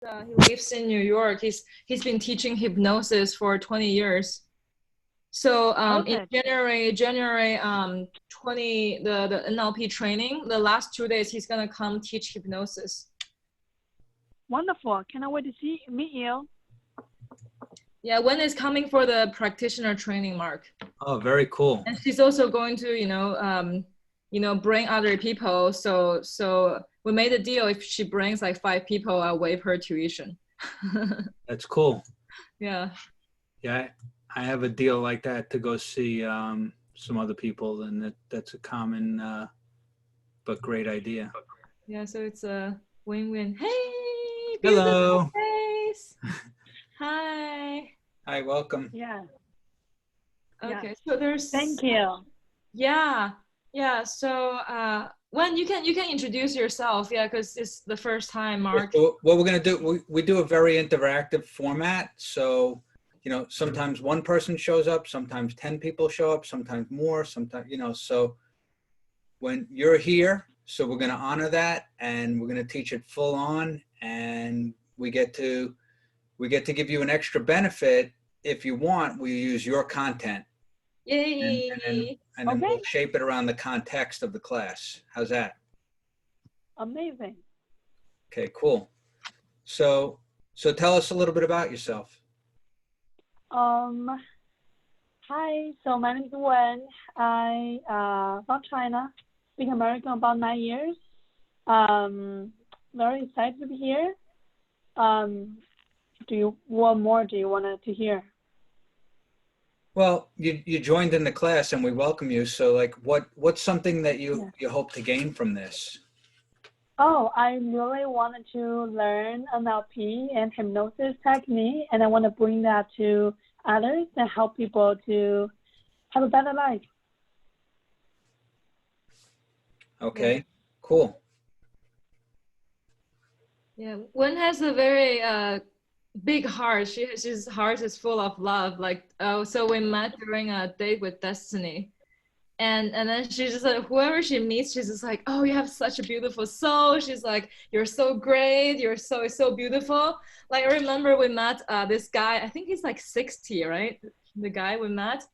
He lives in New York. He's been teaching hypnosis for 20 years. So in Perfect. January 20 the NLP training, the last 2 days he's gonna come teach hypnosis. Wonderful. Cannot wait to meet you. Yeah, Wen is coming for the practitioner training, Mark. Oh, very cool. And she's also going to, bring other people. So we made a deal. If she brings like 5 people, I'll waive her tuition. That's cool. Yeah. Yeah, I have a deal like that to go see some other people, and that's a common but great idea. Yeah, so it's a win-win. Hey, hello. Face. Hi. Hi, welcome. Yeah. Okay, yeah. so there's. Thank you. Yeah. So Wen, you can introduce yourself, yeah, because it's the first time, Mark. So what we're gonna do, we do a very interactive format. So, sometimes one person shows up, sometimes 10 people show up, sometimes more, sometimes, so when you're here, so we're gonna honor that, and we're gonna teach it full on, and we get to give you an extra benefit. If you want, we use your content. Yay. And then we'll shape it around the context of the class. How's that? Amazing. Okay, cool. So tell us a little bit about yourself. Hi, so my name is Wen. I from China, speak American about 9 years. Very excited to be here. What more do you want to hear? Well, you joined in the class and we welcome you. So like what's something that you hope to gain from this? Oh, I really wanted to learn NLP and hypnosis technique, and I want to bring that to others and help people to have a better life. Okay, cool. Yeah, Wen has a very big heart. She's heart is full of love. Like, so we met during a date with Destiny, and then she's just like, whoever she meets, she's just like, oh, you have such a beautiful soul. She's like, you're so great. You're so beautiful. Like, I remember we met this guy. I think he's like 60, right? The guy we met.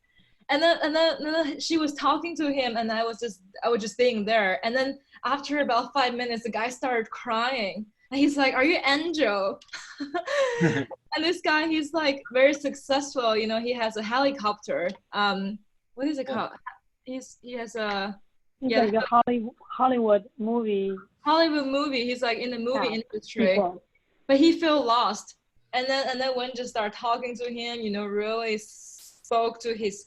And then she was talking to him, and I was just being there. And then after about 5 minutes, the guy started crying. And he's like, are you Angel? And this guy, he's like very successful. He has a helicopter. What is it called? He has a like a Hollywood movie. He's like in the movie industry. People. But he felt lost. And then when just started talking to him, really spoke to his,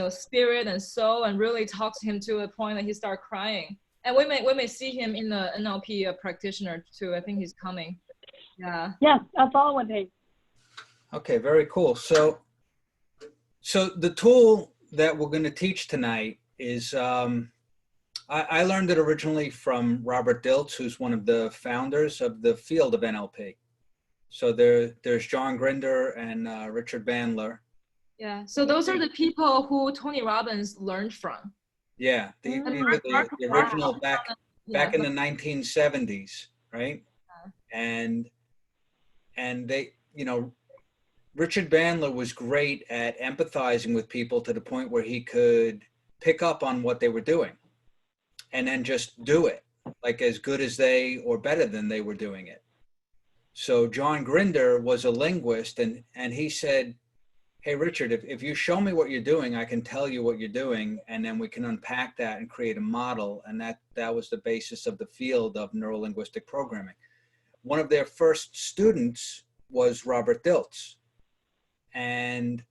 spirit and soul, and really talked to him to a point that he started crying. And we may see him in the NLP practitioner too. I think he's coming. Yeah. Yeah, that's all with him. Okay, very cool. So the tool that we're going to teach tonight is, I learned it originally from Robert Dilts, who's one of the founders of the field of NLP. So there's John Grinder and Richard Bandler. Yeah. So those are the people who Tony Robbins learned from. Yeah, these are the original back in the 1970s, right? Yeah. And they, Richard Bandler was great at empathizing with people to the point where he could pick up on what they were doing and then just do it, like as good as they or better than they were doing it. So John Grinder was a linguist, and he said, hey, Richard, if you show me what you're doing, I can tell you what you're doing, and then we can unpack that and create a model. And that was the basis of the field of neurolinguistic programming. One of their first students was Robert Dilts. And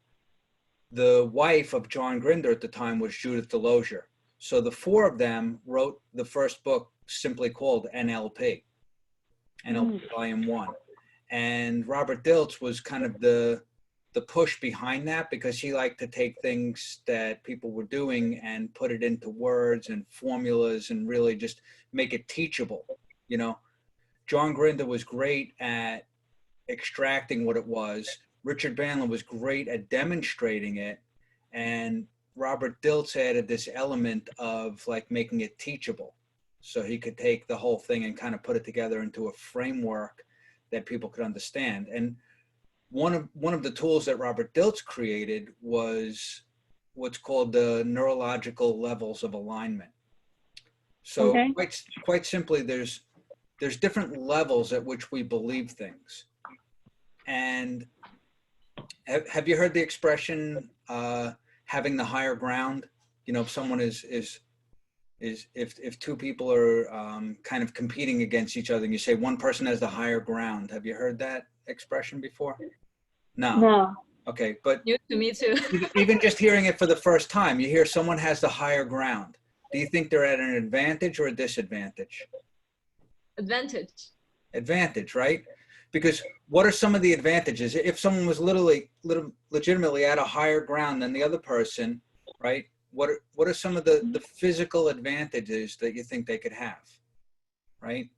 the wife of John Grinder at the time was Judith Delosier. So the four of them wrote the first book simply called NLP Volume 1. And Robert Dilts was kind of the push behind that, because he liked to take things that people were doing and put it into words and formulas and really just make it teachable. John Grinder was great at extracting what it was. Richard Bandler was great at demonstrating it. And Robert Dilts added this element of like making it teachable. So he could take the whole thing and kind of put it together into a framework that people could understand. And one of the tools that Robert Dilts created was what's called the neurological levels of alignment. So Okay. quite simply, there's different levels at which we believe things. And have you heard the expression having the higher ground? You know, if someone is if two people are kind of competing against each other, and you say one person has the higher ground. Have you heard that expression before? No. No. Okay, but New to me too. even just hearing it for the first time, you hear someone has the higher ground. Do you think they're at an advantage or a disadvantage? Advantage. Advantage, right? Because what are some of the advantages? If someone was legitimately at a higher ground than the other person, right? What are some of the physical advantages that you think they could have, right?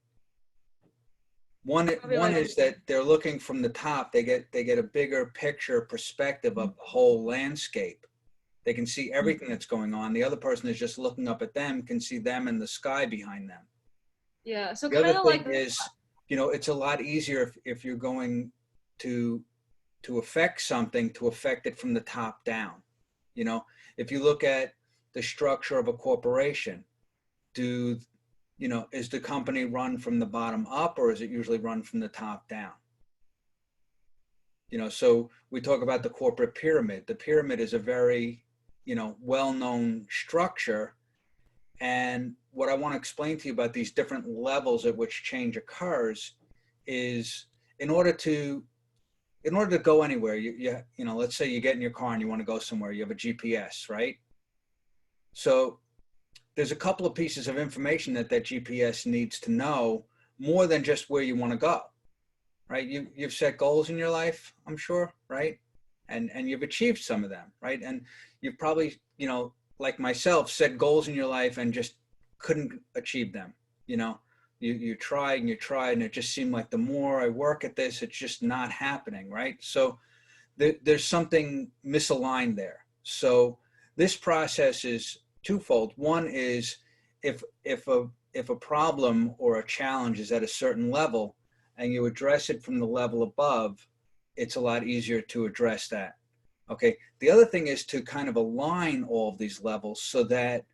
One is that they're looking from the top. They get a bigger picture perspective of the whole landscape. They can see everything that's going on. The other person is just looking up at them, can see them and the sky behind them. Yeah. So The kind other of thing like is, you know, it's a lot easier if you're going to affect something, to affect it from the top down. You know, if you look at the structure of a corporation, is the company run from the bottom up, or is it usually run from the top down? You know, so we talk about the corporate pyramid. The pyramid is a very, well-known structure. And what I want to explain to you about these different levels at which change occurs is in order to go anywhere, let's say you get in your car and you want to go somewhere, you have a GPS, right? So there's a couple of pieces of information that GPS needs to know, more than just where you want to go, right? You've set goals in your life, I'm sure, right? And you've achieved some of them, right? And you've probably, like myself, set goals in your life and just couldn't achieve them. You tried and you tried, and it just seemed like the more I work at this, it's just not happening, right? So there's something misaligned there. So this process is twofold. One is if a problem or a challenge is at a certain level and you address it from the level above, it's a lot easier to address that. Okay. The other thing is to kind of align all of these levels so that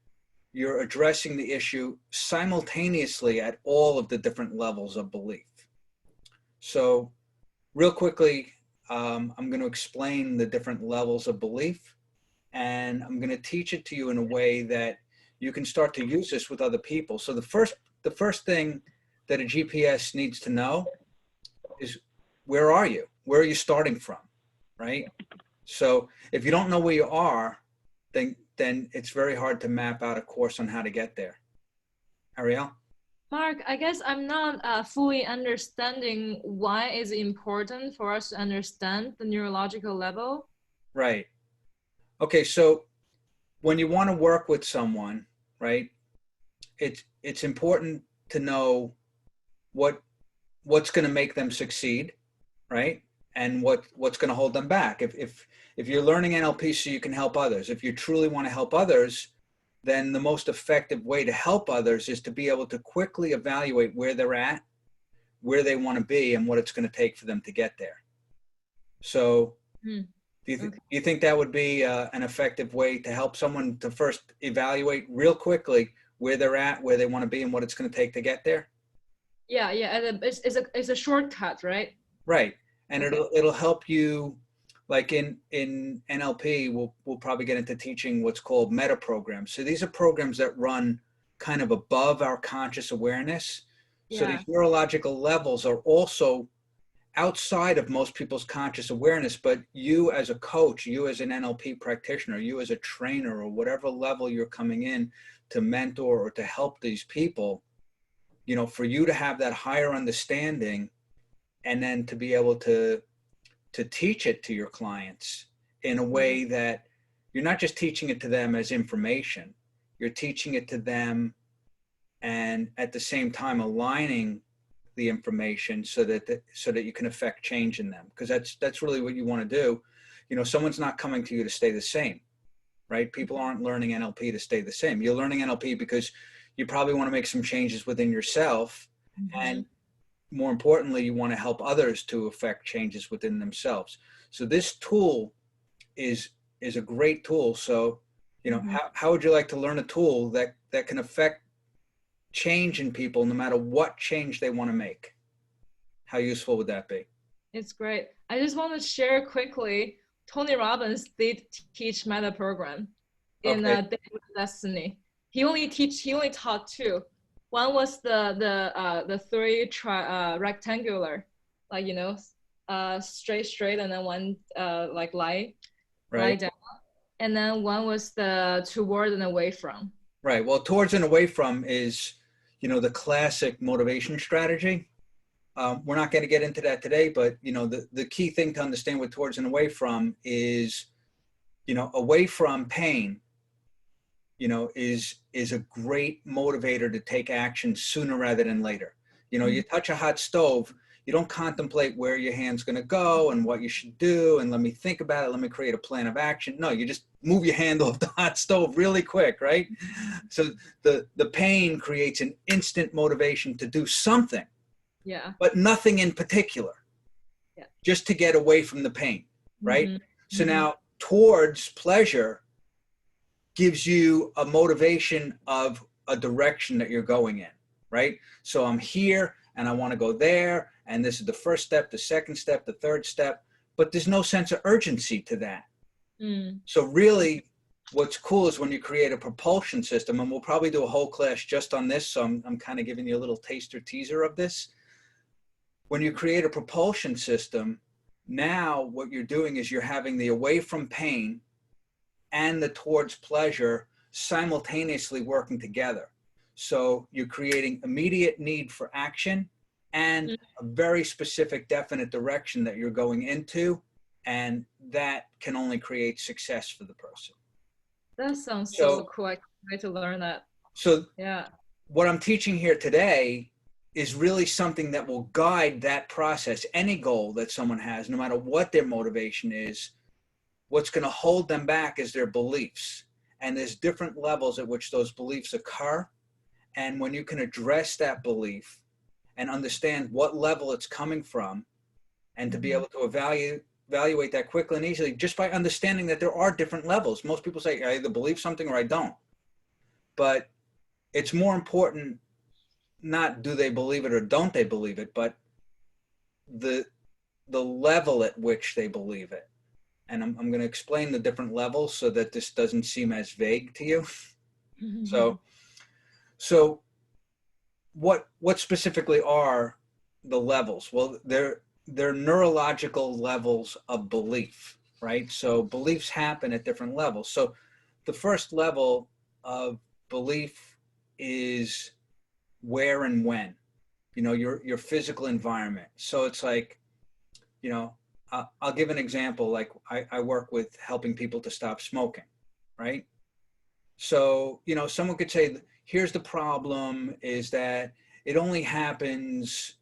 you're addressing the issue simultaneously at all of the different levels of belief. So real quickly, I'm going to explain the different levels of belief, and I'm going to teach it to you in a way that you can start to use this with other people. So the first thing that a GPS needs to know is, where are you? Where are you starting from, right? So if you don't know where you are, then it's very hard to map out a course on how to get there. Ariel? Mark, I guess I'm not fully understanding why it's important for us to understand the neurological level. Right. Okay, so when you want to work with someone, right, it's important to know what's going to make them succeed, right? And what's going to hold them back. If you're learning NLP so you can help others, if you truly want to help others, then the most effective way to help others is to be able to quickly evaluate where they're at, where they want to be, and what it's going to take for them to get there. So do you think that would be an effective way to help someone to first evaluate real quickly where they're at, where they want to be, and what it's going to take to get there? Yeah. It's a shortcut, right? Right. And it'll help you, like in NLP, we'll probably get into teaching what's called meta programs. So these are programs that run kind of above our conscious awareness. Yeah. So these neurological levels are also outside of most people's conscious awareness, but you as a coach, you as an NLP practitioner, you as a trainer, or whatever level you're coming in to mentor or to help these people, for you to have that higher understanding, and then to be able to teach it to your clients in a way that you're not just teaching it to them as information, you're teaching it to them and at the same time aligning the information so that you can affect change in them. Because that's really what you want to do. Someone's not coming to you to stay the same, right? People aren't learning NLP to stay the same. You're learning NLP because you probably want to make some changes within yourself. And more importantly, you want to help others to affect changes within themselves. So this tool is a great tool. So, you know, how would you like to learn a tool that can affect change in people no matter what change they want to make? How useful would that be? It's great. I just want to share quickly, Tony Robbins did teach meta program in Day with Destiny. He only taught two. One was the three rectangular, like, you know, straight, and then one like lie down, and then one was the toward and away from. Right. Well, towards and away from is, you know, the classic motivation strategy. We're not going to get into that today, but, you know, the key thing to understand with towards and away from is, you know, away from pain, you know, is a great motivator to take action sooner rather than later. You know, you touch a hot stove, you don't contemplate where your hand's going to go and what you should do. And let me think about it. Let me create a plan of action. No, you just move your hand off the hot stove really quick, right? So the pain creates an instant motivation to do something. Yeah. But nothing in particular. Yeah. Just to get away from the pain, right? So now towards pleasure gives you a motivation of a direction that you're going in, right? So I'm here and I want to go there, and this is the first step, the second step, the third step, but there's no sense of urgency to that. So really what's cool is when you create a propulsion system, and we'll probably do a whole class just on this, so I'm kind of giving you a little taster teaser of this. When you create a propulsion system, now what you're doing is you're having the away from pain and the towards pleasure simultaneously working together. So you're creating immediate need for action and a very specific, definite direction that you're going into, and that can only create success for the person. That sounds so cool. I can't wait to learn that. So yeah, what I'm teaching here today is really something that will guide that process. Any goal that someone has, no matter what their motivation is, what's going to hold them back is their beliefs. And there's different levels at which those beliefs occur. And when you can address that belief and understand what level it's coming from, and to be able to evaluate that quickly and easily, just by understanding that there are different levels. Most people say, I either believe something or I don't. But it's more important, not do they believe it or don't they believe it, but the level at which they believe it. And I'm going to explain the different levels so that this doesn't seem as vague to you. So what specifically are the levels? Well, they're neurological levels of belief, right? So beliefs happen at different levels. So the first level of belief is where and when, you know, your physical environment. So it's like, you know, I'll give an example. Like I work with helping people to stop smoking, right? So, you know, someone could say, here's the problem, is that it only happens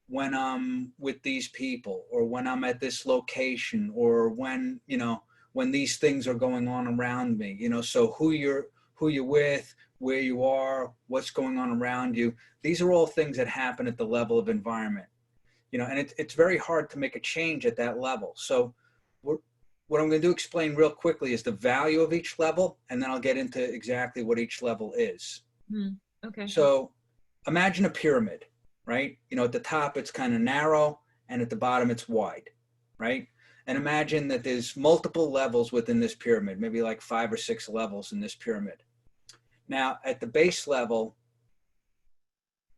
when I'm with these people, or when I'm at this location, or when, you know, when these things are going on around me, you know, so who you're with, where you are, what's going on around you. These are all things that happen at the level of environment, you know, and it's very hard to make a change at that level. So what I'm going to do explain real quickly is the value of each level, and then I'll get into exactly what each level is. Okay. So imagine a pyramid, right? You know, at the top, it's kind of narrow, and at the bottom, it's wide, right? And imagine that there's multiple levels within this pyramid, maybe like 5 or 6 levels in this pyramid. Now, at the base level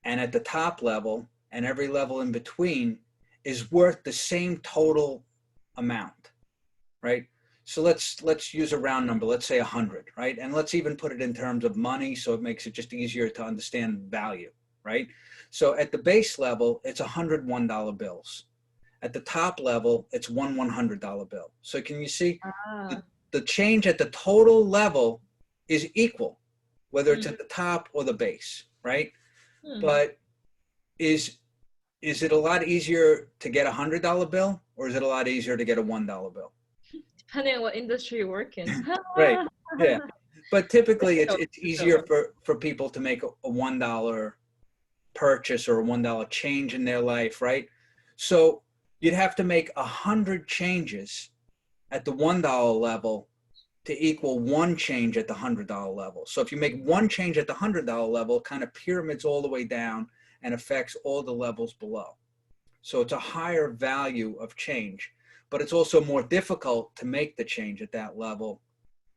and at the top level and every level in between is worth the same total amount, right? So let's use a round number. Let's say 100, right? And let's even put it in terms of money, so it makes it just easier to understand value, right? So at the base level, it's $101 bills. At the top level, it's one $100 bill. So can you see the change at the total level is equal, whether it's at the top or the base, right? But is it a lot easier to get $100 bill, or is it a lot easier to get a $1 bill? Depending on what industry you work in. Right. Yeah. But typically it's easier for people to make a $1 purchase or a $1 change in their life, right? So you'd have to make 100 changes at the $1 level to equal one change at the $100 level. So if you make one change at the $100 level, it kind of pyramids all the way down and affects all the levels below. So it's a higher value of change, but it's also more difficult to make the change at that level,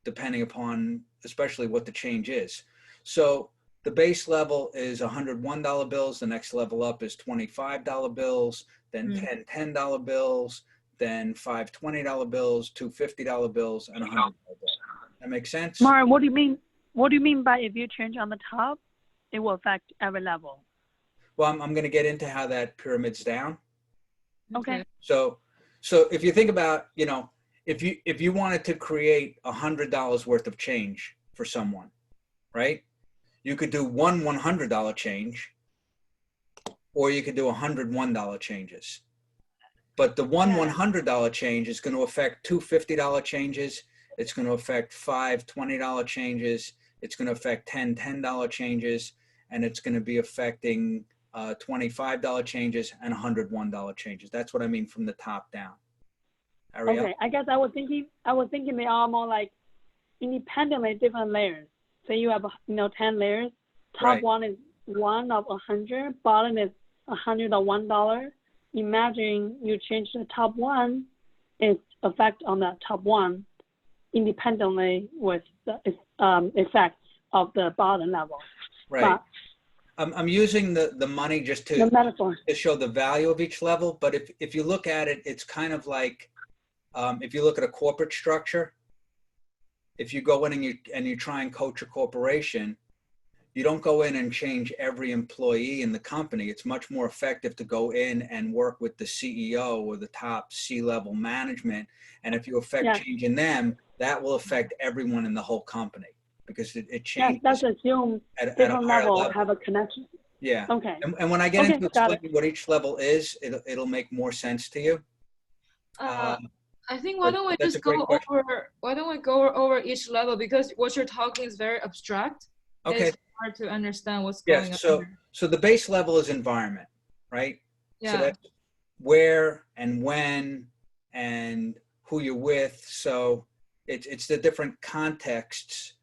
depending upon especially what the change is. So the base level is $101 bills. The next level up is $25 bills, then 10 $10 bills, then 5 $20 bills, 2 $50 bills, and a $100 bill. That makes sense? Mara, what do you mean? What do you mean by if you change on the top, it will affect every level? Well, I'm going to get into how that pyramid's down. Okay. So if you think about, you know, if you wanted to create $100 worth of change for someone, right? You could do one $100 change, or you could do $101 changes. But the one $100 change is going to affect two $50 changes. It's going to affect 5 $20 changes. It's going to affect 10 $10 changes, and it's going to be affecting $25 changes and $101 changes. That's what I mean from the top down. Ariel? Okay, I guess I was thinking they are more like independently different layers. So you have 10 layers. Top one is 1 of 100. Bottom is 100 of $1. Imagine you change the top one, its effect on the top one independently with the effects of the bottom level. Right. I'm using the money just to show the value of each level. But if you look at it, it's kind of like if you look at a corporate structure, if you go in and you try and coach a corporation, you don't go in and change every employee in the company. It's much more effective to go in and work with the CEO or the top C-level management. And if you affect change in them, that will affect everyone in the whole company because it changes. Yes, that's assumed different level have a connection. Yeah. Okay. And when I get into explaining what each level is, it'll make more sense to you. I think why don't we go over each level, because what you're talking is very abstract. Okay. It's hard to understand what's going on. So the base level is environment, right? Yeah. So that's where and when and who you're with. So it's the different contexts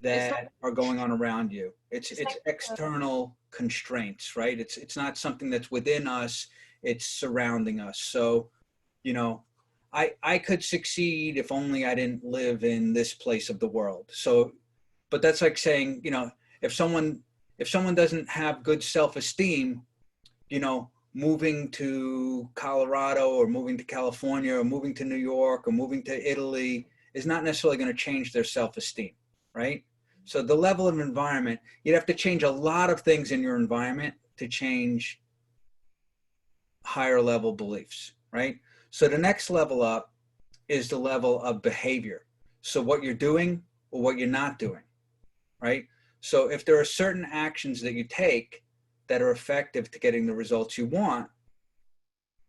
that are going on around you. It's like external constraints, right? It's not something that's within us, it's surrounding us. So, you know, I could succeed if only I didn't live in this place of the world. So, but that's like saying, you know, if someone doesn't have good self-esteem, you know, moving to Colorado or moving to California or moving to New York or moving to Italy is not necessarily going to change their self-esteem, right? So the level of environment, you'd have to change a lot of things in your environment to change higher level beliefs, right? So the next level up is the level of behavior. So what you're doing or what you're not doing, right? So if there are certain actions that you take that are effective to getting the results you want,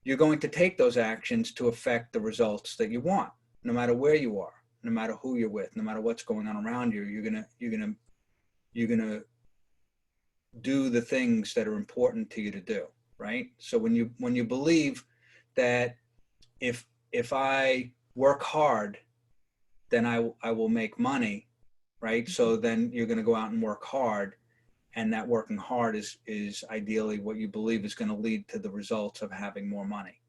you're going to take those actions to affect the results that you want, no matter where you are, no matter who you're with, no matter what's going on around you. You're gonna do the things that are important to you to do, right? So when you believe that if I work hard, then I will make money, right? So then you're going to go out and work hard, and that working hard is ideally what you believe is going to lead to the results of having more money,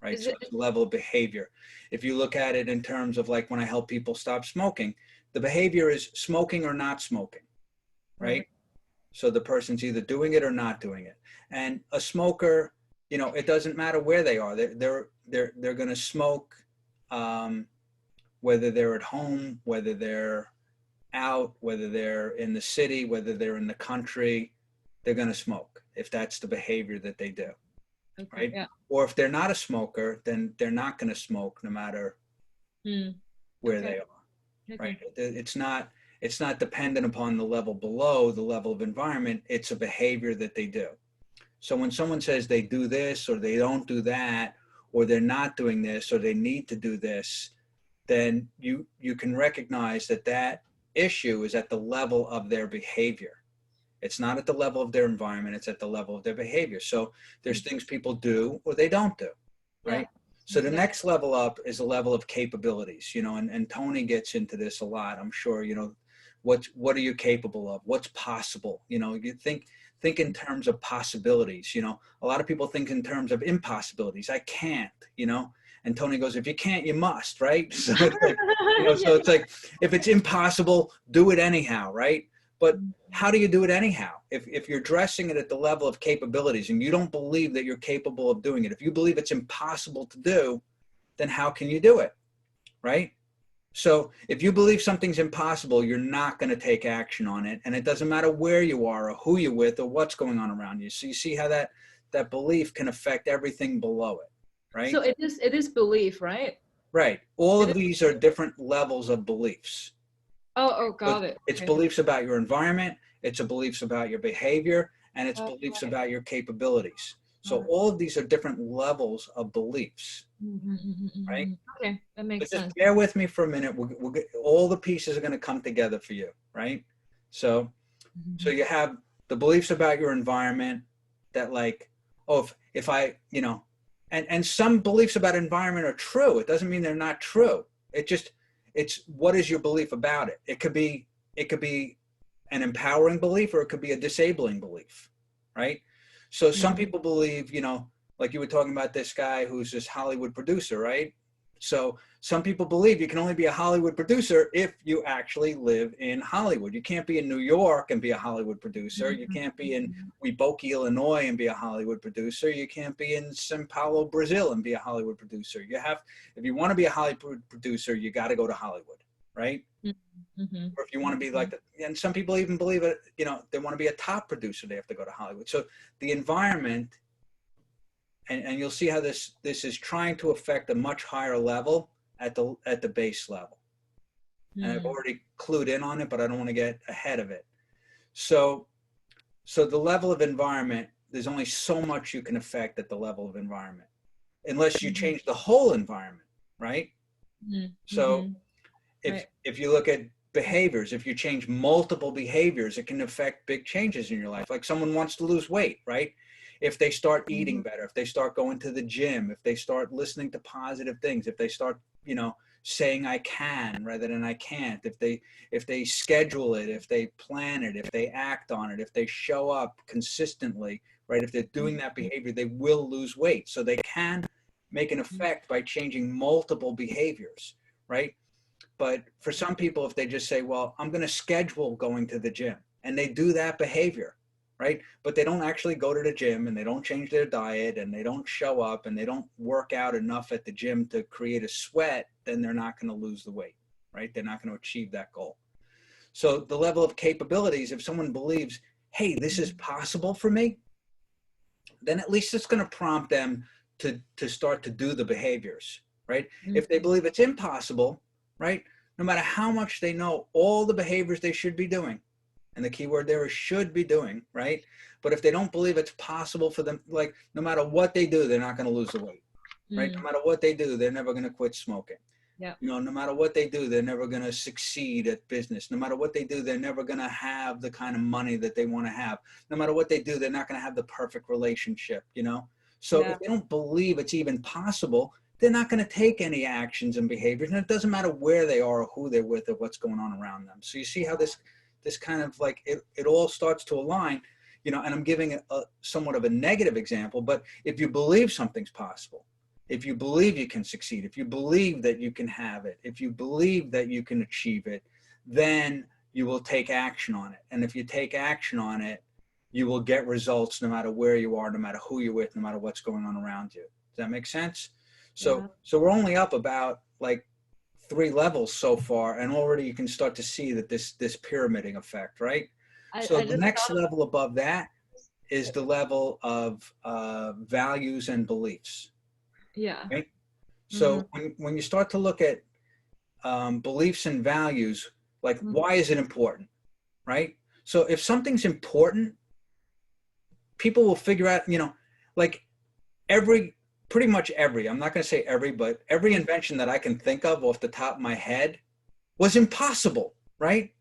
right? So it's the level of behavior. If you look at it in terms of like when I help people stop smoking, the behavior is smoking or not smoking, right? So the person's either doing it or not doing it. And a smoker, you know, it doesn't matter where they are. They're going to smoke, whether they're at home, whether they're out, whether they're in the city, whether they're in the country, they're going to smoke if that's the behavior that they do, right? Yeah. Or if they're not a smoker, then they're not going to smoke no matter where they are, right? It's not dependent upon the level below, the level of environment. It's a behavior that they do. So when someone says they do this or they don't do that, or they're not doing this or they need to do this, then you can recognize that issue is at the level of their behavior. It's not at the level of their environment, it's at the level of their behavior. So there's things people do or they don't do, right? Yeah. So the next level up is a level of capabilities, you know, and Tony gets into this a lot, I'm sure, you know, what are you capable of? What's possible? You know, you think in terms of possibilities, you know. A lot of people think in terms of impossibilities. I can't, you know. And Tony goes, if you can't, you must, right? So it's like, you know, so it's like, if it's impossible, do it anyhow, right? But how do you do it anyhow? If you're dressing it at the level of capabilities and you don't believe that you're capable of doing it, if you believe it's impossible to do, then how can you do it, right? So if you believe something's impossible, you're not going to take action on it. And it doesn't matter where you are or who you're with or what's going on around you. So you see how that belief can affect everything below it, right? So it is belief, right? Right. All of these are different levels of beliefs. Oh, got it. It's beliefs about your environment, it's beliefs about your behavior, and it's beliefs about your capabilities. So all of these are different levels of beliefs, right? Okay, that makes sense. Just bear with me for a minute. We'll get, all the pieces are going to come together for you, right? So you have the beliefs about your environment that, like, oh, if I, you know, and some beliefs about environment are true. It doesn't mean they're not true. It's what is your belief about it? It could be an empowering belief or it could be a disabling belief, right? So some people believe, you know, like you were talking about this guy who's this Hollywood producer, right? So some people believe you can only be a Hollywood producer if you actually live in Hollywood. You can't be in New York and be a Hollywood producer. You can't be in Weeboke, Illinois and be a Hollywood producer. You can't be in São Paulo, Brazil and be a Hollywood producer. You have, if you want to be a Hollywood producer, you got to go to Hollywood, right? Or if you want to be like, and some people even believe it, you know, they want to be a top producer, they have to go to Hollywood. So the environment, and you'll see how this is trying to affect a much higher level at the base level. And I've already clued in on it, but I don't want to get ahead of it. So the level of environment, there's only so much you can affect at the level of environment, unless you change the whole environment, right? So if you look at behaviors, if you change multiple behaviors, it can affect big changes in your life. Like someone wants to lose weight, right? If they start eating better, if they start going to the gym, if they start listening to positive things, if they start, you know, saying I can rather than I can't, if they schedule it, if they plan it, if they act on it, if they show up consistently, right? If they're doing that behavior, they will lose weight. So they can make an effect by changing multiple behaviors, right? But for some people, if they just say, well, I'm going to schedule going to the gym, and they do that behavior, right? But they don't actually go to the gym and they don't change their diet and they don't show up and they don't work out enough at the gym to create a sweat, then they're not going to lose the weight, right? They're not going to achieve that goal. So the level of capabilities, if someone believes, hey, this is possible for me, then at least it's going to prompt them to start to do the behaviors, right? If they believe it's impossible, right? No matter how much they know all the behaviors they should be doing, and the key word there is should be doing, right? But if they don't believe it's possible for them, like no matter what they do, they're not going to lose the weight, right? No matter what they do, they're never going to quit smoking. Yeah. You know, no matter what they do, they're never going to succeed at business. No matter what they do, they're never going to have the kind of money that they want to have. No matter what they do, they're not going to have the perfect relationship, you know? So if they don't believe it's even possible, they're not going to take any actions and behaviors. And it doesn't matter where they are or who they're with or what's going on around them. So you see how this kind of like, it all starts to align, you know, and I'm giving a somewhat of a negative example, but if you believe something's possible, if you believe you can succeed, if you believe that you can have it, if you believe that you can achieve it, then you will take action on it. And if you take action on it, you will get results no matter where you are, no matter who you're with, no matter what's going on around you. Does that make sense? So we're only up about like 3 levels so far, and already you can start to see that this pyramiding effect, right? So the next level above that is the level of values and beliefs. Yeah. Right? So when you start to look at beliefs and values, like why is it important, right? So if something's important, people will figure out, you know, like pretty much every, I'm not going to say every, but every invention that I can think of off the top of my head was impossible, right?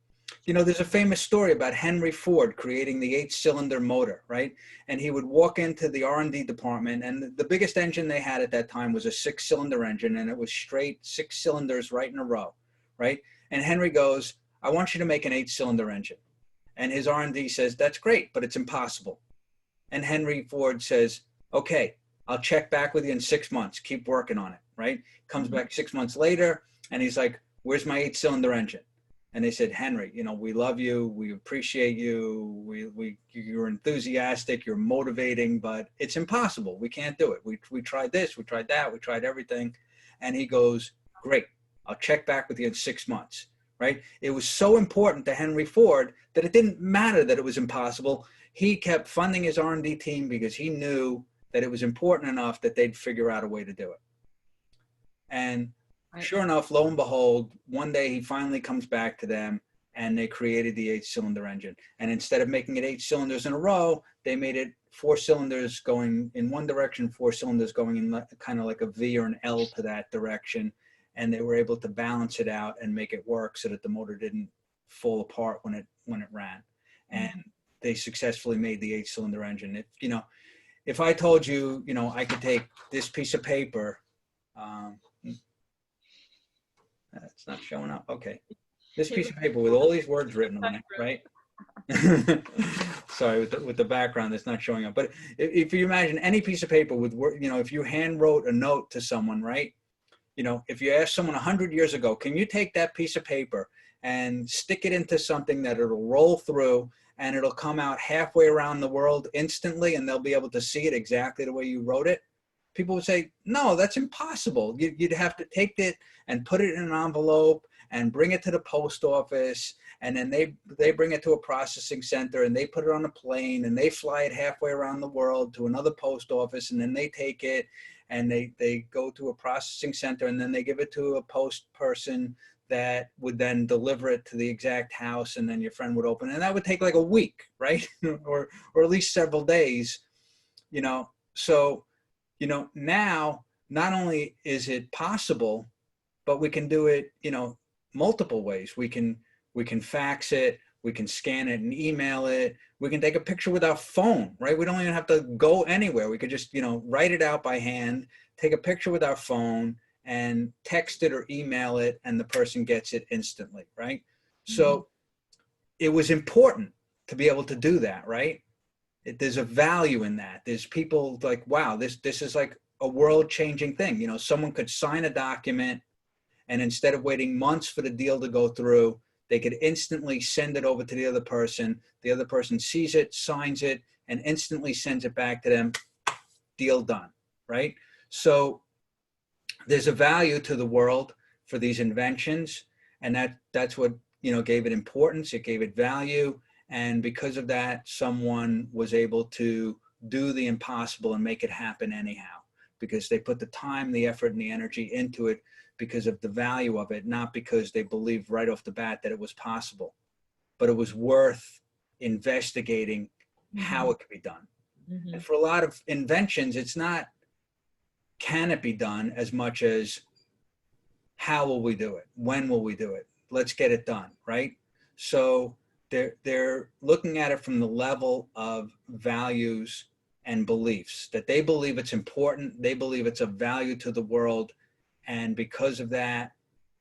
you know, there's a famous story about Henry Ford creating the 8-cylinder motor, right? And he would walk into the R&D department, and the biggest engine they had at that time was a 6-cylinder engine, and it was straight 6 cylinders right in a row, right? And Henry goes, I want you to make an 8-cylinder engine. And his R&D says, that's great, but it's impossible. And Henry Ford says, okay, I'll check back with you in 6 months. Keep working on it, right? Comes back 6 months later, and he's like, where's my 8-cylinder engine? And they said, Henry, you know, we love you. We appreciate you. You're enthusiastic. You're motivating, but it's impossible. We can't do it. We tried this. We tried that. We tried everything. And he goes, great. I'll check back with you in 6 months, right? It was so important to Henry Ford that it didn't matter that it was impossible. He kept funding his R&D team because he knew that it was important enough that they'd figure out a way to do it. And sure enough, lo and behold, one day he finally comes back to them and they created the 8-cylinder engine. And instead of making it 8 cylinders in a row, they made it 4 cylinders going in one direction, 4 cylinders going in kind of like a V or an L to that direction. And they were able to balance it out and make it work so that the motor didn't fall apart when it ran. And they successfully made the 8-cylinder engine. If I told you, you know, I could take this piece of paper, it's not showing up. Okay. This piece of paper with all these words written on it, right? Sorry, with the background that's not showing up. But if you imagine any piece of paper with, you know, if you hand wrote a note to someone, right? You know, if you ask someone 100 years ago, can you take that piece of paper and stick it into something that it'll roll through and it'll come out halfway around the world instantly and they'll be able to see it exactly the way you wrote it? People would say, no, that's impossible. You'd have to take it and put it in an envelope and bring it to the post office. And then they bring it to a processing center and they put it on a plane and they fly it halfway around the world to another post office. And then they take it and they go to a processing center and then they give it to a post person that would then deliver it to the exact house. And then your friend would open it. And that would take like a week, right? or at least several days, you know. So, you know, now not only is it possible, but we can do it, you know, multiple ways. We can fax it, we can scan it and email it. We can take a picture with our phone, right? We don't even have to go anywhere. We could just, you know, write it out by hand, take a picture with our phone and text it or email it, and the person gets it instantly, right? So it was important to be able to do that, right? There's a value in that. There's people like, wow, this is like a world-changing thing. You know, someone could sign a document and instead of waiting months for the deal to go through, they could instantly send it over to the other person. The other person sees it, signs it, and instantly sends it back to them. Deal done, right? So there's a value to the world for these inventions, and that's what, you know, gave it importance. It gave it value. And because of that, someone was able to do the impossible and make it happen anyhow, because they put the time, the effort, and the energy into it because of the value of it, not because they believed right off the bat that it was possible, but it was worth investigating how it could be done. And for a lot of inventions, it's not can it be done as much as how will we do it? When will we do it? Let's get it done, right? So they're looking at it from the level of values and beliefs, that they believe it's important, they believe it's of value to the world, and because of that,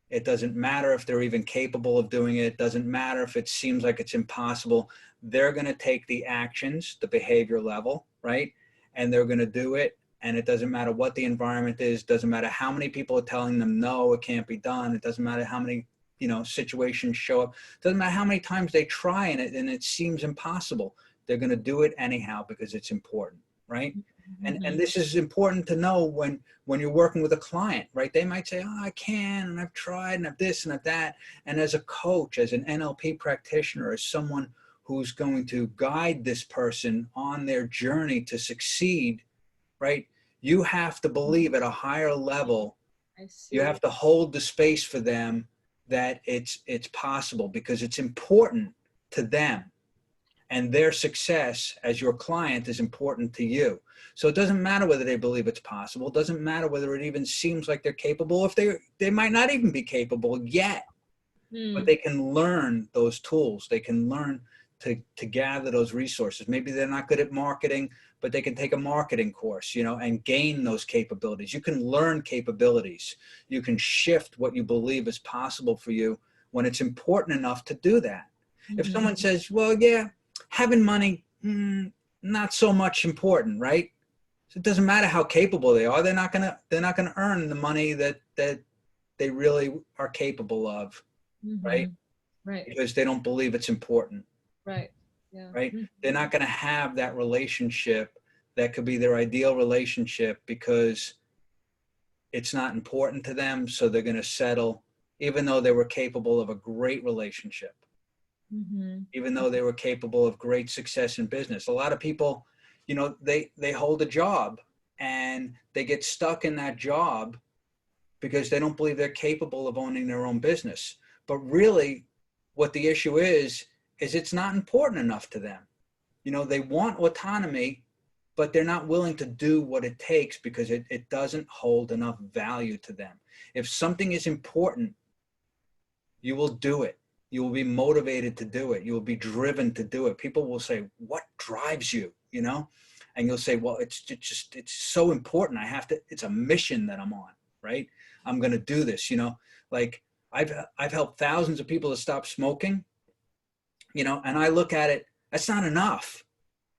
it doesn't matter if they're even capable of doing it, it doesn't matter if it seems like it's impossible, they're going to take the actions, the behavior level, right? And they're going to do it, and it doesn't matter what the environment is, doesn't matter how many people are telling them, no, it can't be done, it doesn't matter how many, you know, situations show up, doesn't matter how many times they try and it seems impossible, they're going to do it anyhow because it's important, right? And this is important to know when you're working with a client, right? They might say, oh, I can, and I've tried, and I've this and I've that. And as a coach, as an NLP practitioner, as someone who's going to guide this person on their journey to succeed, right? You have to believe at a higher level, you have to hold the space for them that it's possible, because it's important to them. And their success as your client is important to you. So it doesn't matter whether they believe it's possible. It doesn't matter whether it even seems like they're capable. If they might not even be capable yet. but they can learn those tools. They can learn to gather those resources. Maybe they're not good at marketing, but they can take a marketing course, and gain those capabilities. You can learn capabilities. You can shift what you believe is possible for you when it's important enough to do that. If someone says, well, yeah, having money, not so much important, right? So it doesn't matter how capable they are. They're not gonna earn the money that they really are capable of, right? Right. Because they don't believe it's important. Right. Yeah. Right. They're not going to have that relationship that could be their ideal relationship because it's not important to them. So they're going to settle, even though they were capable of a great relationship, even though they were capable of great success in business. A lot of people, they hold a job and they get stuck in that job because they don't believe they're capable of owning their own business. But really, what the issue is it's not important enough to them. They want autonomy, but they're not willing to do what it takes because it doesn't hold enough value to them. If something is important, you will do it. You will be motivated to do it. You will be driven to do it. People will say, what drives you? And you'll say, well, it's so important. It's a mission that I'm on, right? I'm going to do this, like I've helped thousands of people to stop smoking. And I look at it, that's not enough.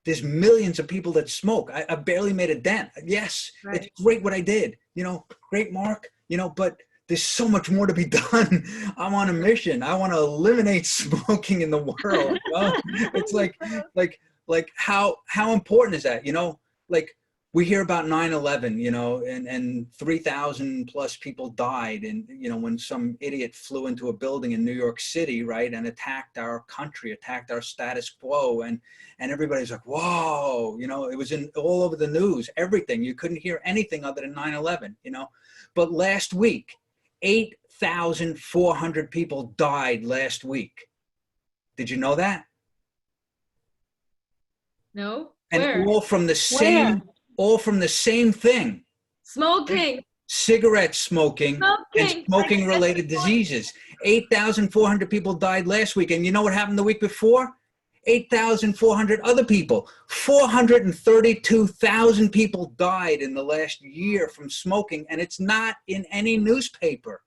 There's millions of people that smoke. I barely made a dent. Yes, right. It's great what I did. Great, Mark, but there's so much more to be done. I'm on a mission. I want to eliminate smoking in the world. It's like how important is that? Like we hear about 9/11, and 3,000 plus people died. And, when some idiot flew into a building in New York City, right, and attacked our country, attacked our status quo. And everybody's like, whoa, it was all over the news, everything. You couldn't hear anything other than 9/11, But last week, 8,400 people died last week. Did you know that? No. And Where? all from the same thing. Smoking. Cigarette smoking and smoking related diseases. 8,400 people died last week. And you know what happened the week before? 8,400 other people. 432,000 people died in the last year from smoking. And it's not in any newspaper.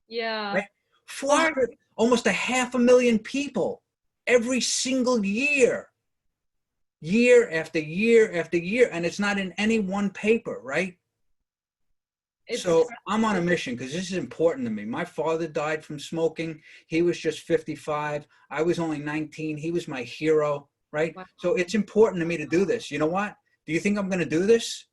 Yeah. Right? 400, almost 500,000 people every single year. Year after year after year, and it's not in any one paper, right? So I'm on a mission because this is important to me. My father died from smoking. He was just 55. I was only 19. He was my hero, right? Wow. So it's important to me to do this. You know what? Do you think I'm going to do this?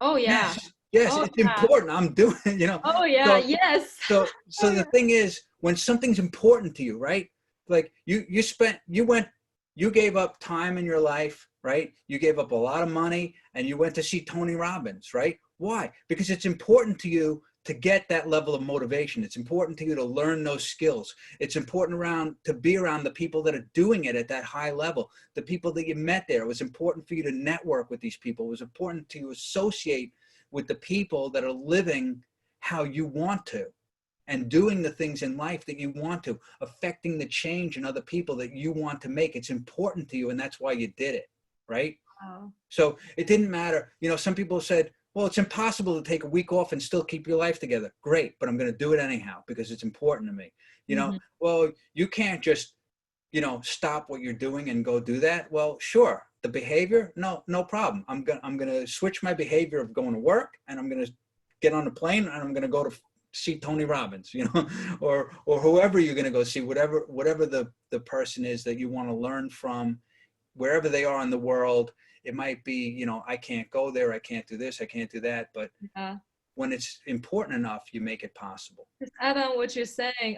Oh, yeah. Yes, it's important. I'm doing it, Oh, yeah, yes. So the thing is, when something's important to you, right? Like you gave up time in your life, right? You gave up a lot of money and you went to see Tony Robbins, right? Why? Because it's important to you to get that level of motivation. It's important to you to learn those skills. It's important to be around the people that are doing it at that high level, the people that you met there. It was important for you to network with these people. It was important to associate with the people that are living how you want to and doing the things in life that you want to, affecting the change in other people that you want to make. It's important to you, and that's why you did it, right? Wow. So it didn't matter. Some people said, well, it's impossible to take a week off and still keep your life together. Great, but I'm going to do it anyhow because it's important to me. Well, you can't just, stop what you're doing and go do that. Well, sure. The behavior, no problem. I'm going to switch my behavior of going to work, and I'm going to get on a plane, and I'm going to go to see Tony Robbins, or whoever you're going to go see, whatever the person is that you want to learn from, wherever they are in the world. It might be, I can't go there, I can't do this, I can't do that, but when it's important enough, you make it possible. Just add on what you're saying.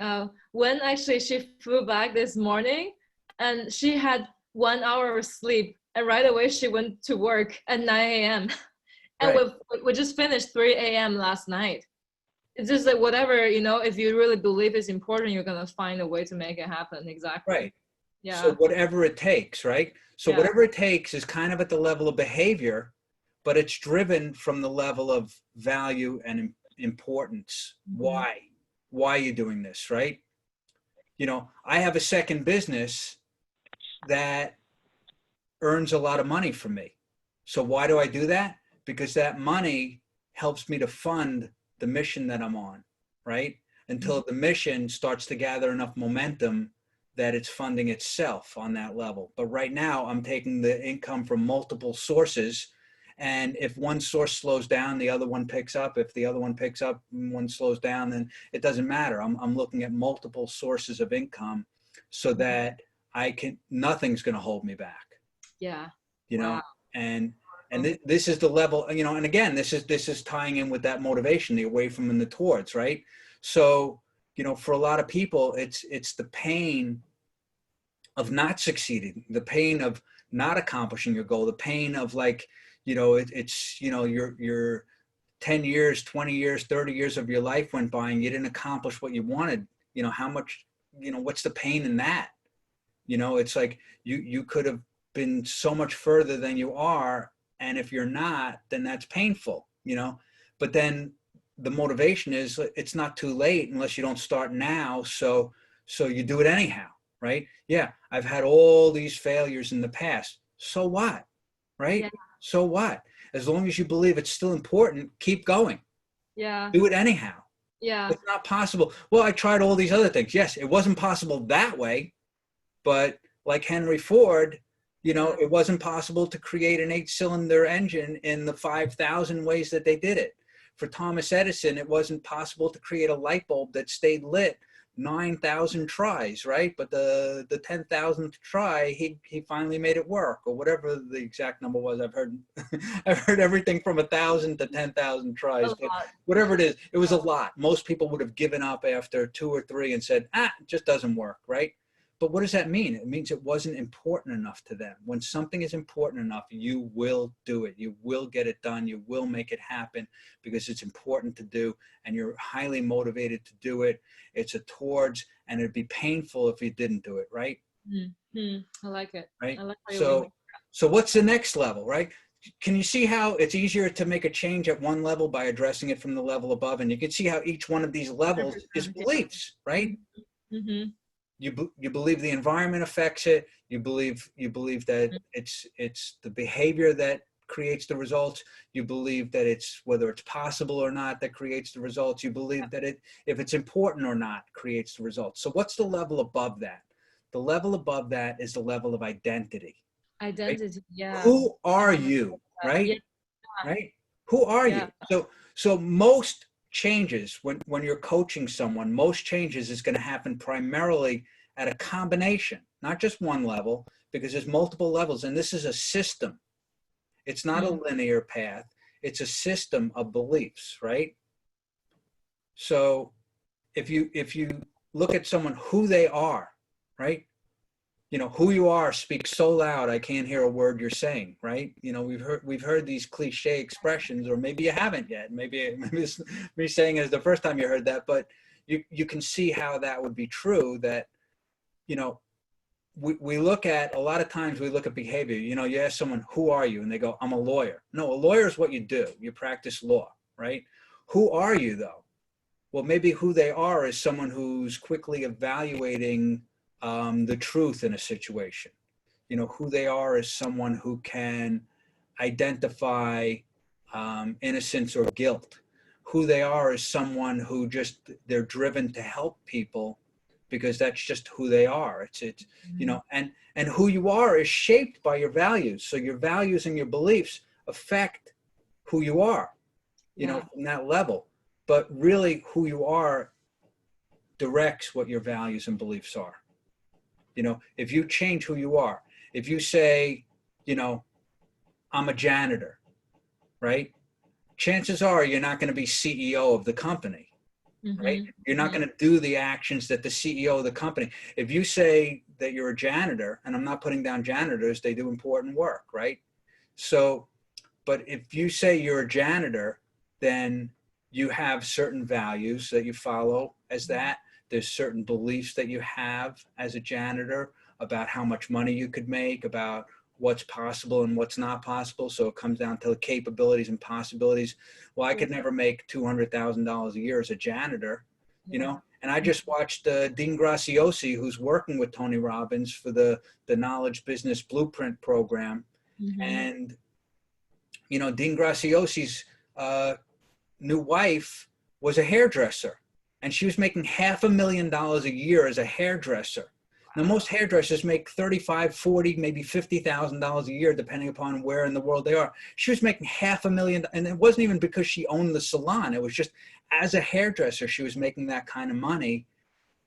When actually she flew back this morning, and she had 1 hour of sleep, and right away she went to work at 9 a.m. And right. we just finished 3 a.m. last night. It's just like whatever, if you really believe it's important, you're going to find a way to make it happen. Exactly. Right. Yeah. So whatever it takes, right? So whatever it takes is kind of at the level of behavior, but it's driven from the level of value and importance. Mm-hmm. Why are you doing this, right? you know, I have a second business that earns a lot of money for me. So why do I do that? Because that money helps me to fund the mission that I'm on, right? Until the mission starts to gather enough momentum that it's funding itself on that level. But right now I'm taking the income from multiple sources. And if one source slows down, the other one picks up. If the other one picks up, one slows down, then it doesn't matter. I'm looking at multiple sources of income so that nothing's going to hold me back. Yeah. You know, wow. and this is the level, you know, and again, this is tying in with that motivation, the away from and the towards, right? So, you know, for a lot of people, it's the pain of not succeeding, the pain of not accomplishing your goal, the pain of like, you know, it's, you know, your 10 years, 20 years, 30 years of your life went by and you didn't accomplish what you wanted. You know, how much, you know, what's the pain in that? You know, it's like you could have been so much further than you are. And if you're not, then that's painful, you know, but then the motivation is it's not too late unless you don't start now. So you do it anyhow, right? Yeah. I've had all these failures in the past. So what, right? Yeah. So what? As long as you believe it's still important, keep going. Yeah. Do it anyhow. Yeah. It's not possible. Well, I tried all these other things. Yes, it wasn't possible that way. But like Henry Ford, you know, it wasn't possible to create an 8-cylinder engine in the 5,000 ways that they did it. For Thomas Edison, it wasn't possible to create a light bulb that stayed lit 9,000 tries, right? But the 10,000th try, he finally made it work, or whatever the exact number was. I've heard I've heard everything from 1,000 to 10,000 tries, but whatever it is, it was a lot. Most people would have given up after 2 or 3 and said, it just doesn't work, right? But what does that mean? It means it wasn't important enough to them. When something is important enough, you will do it. You will get it done. You will make it happen because it's important to do and you're highly motivated to do it. It's a towards, and it'd be painful if you didn't do it, right? Mm-hmm. I like it. Right. I like so what's the next level, right? Can you see how it's easier to make a change at one level by addressing it from the level above? And you can see how each one of these levels is beliefs, right? Mm-hmm. You believe the environment affects it. You believe that it's the behavior that creates the results. You believe that it's whether it's possible or not that creates the results. You believe that if it's important or not creates the results. So what's the level above that? The level above that is the level of identity. Identity, right? yeah. Who are you, right? Yeah. Right? Who are you? So most changes when you're coaching someone, most changes is going to happen primarily at a combination, not just one level, because there's multiple levels, and this is a system. It's not a linear path. It's a system of beliefs, right? So if you look at someone who they are, right? You know, who you are speaks so loud I can't hear a word you're saying, right? You know, we've heard these cliche expressions, or maybe you haven't yet. Maybe it's me saying it is the first time you heard that, but you can see how that would be true. That, you know, we look at, a lot of times we look at behavior. You know, you ask someone, who are you? And they go, I'm a lawyer. No, a lawyer is what you do. You practice law, right? Who are you though? Well, maybe who they are is someone who's quickly evaluating the truth in a situation. You know, who they are is someone who can identify innocence or guilt. Who they are is someone who they're driven to help people because that's just who they are. It's you know, and who you are is shaped by your values. So your values and your beliefs affect who you are, you know, from that level. But really who you are directs what your values and beliefs are. You know, if you change who you are, if you say, you know, I'm a janitor, right? Chances are you're not going to be CEO of the company, right? You're not going to do the actions that the CEO of the company. If you say that you're a janitor, and I'm not putting down janitors, they do important work, right? So, but if you say you're a janitor, then you have certain values that you follow as that. There's certain beliefs that you have as a janitor about how much money you could make, about what's possible and what's not possible. So it comes down to the capabilities and possibilities. Well, I could never make $200,000 a year as a janitor. you know. And I just watched Dean Graciosi, who's working with Tony Robbins for the Knowledge Business Blueprint program. And, you know, Dean Graciosi's new wife was a hairdresser, and she was making $500,000 a year as a hairdresser. Now, most hairdressers make $35,000, $40,000, maybe $50,000 a year, depending upon where in the world they are. She was making $500,000, and it wasn't even because she owned the salon. It was just as a hairdresser, she was making that kind of money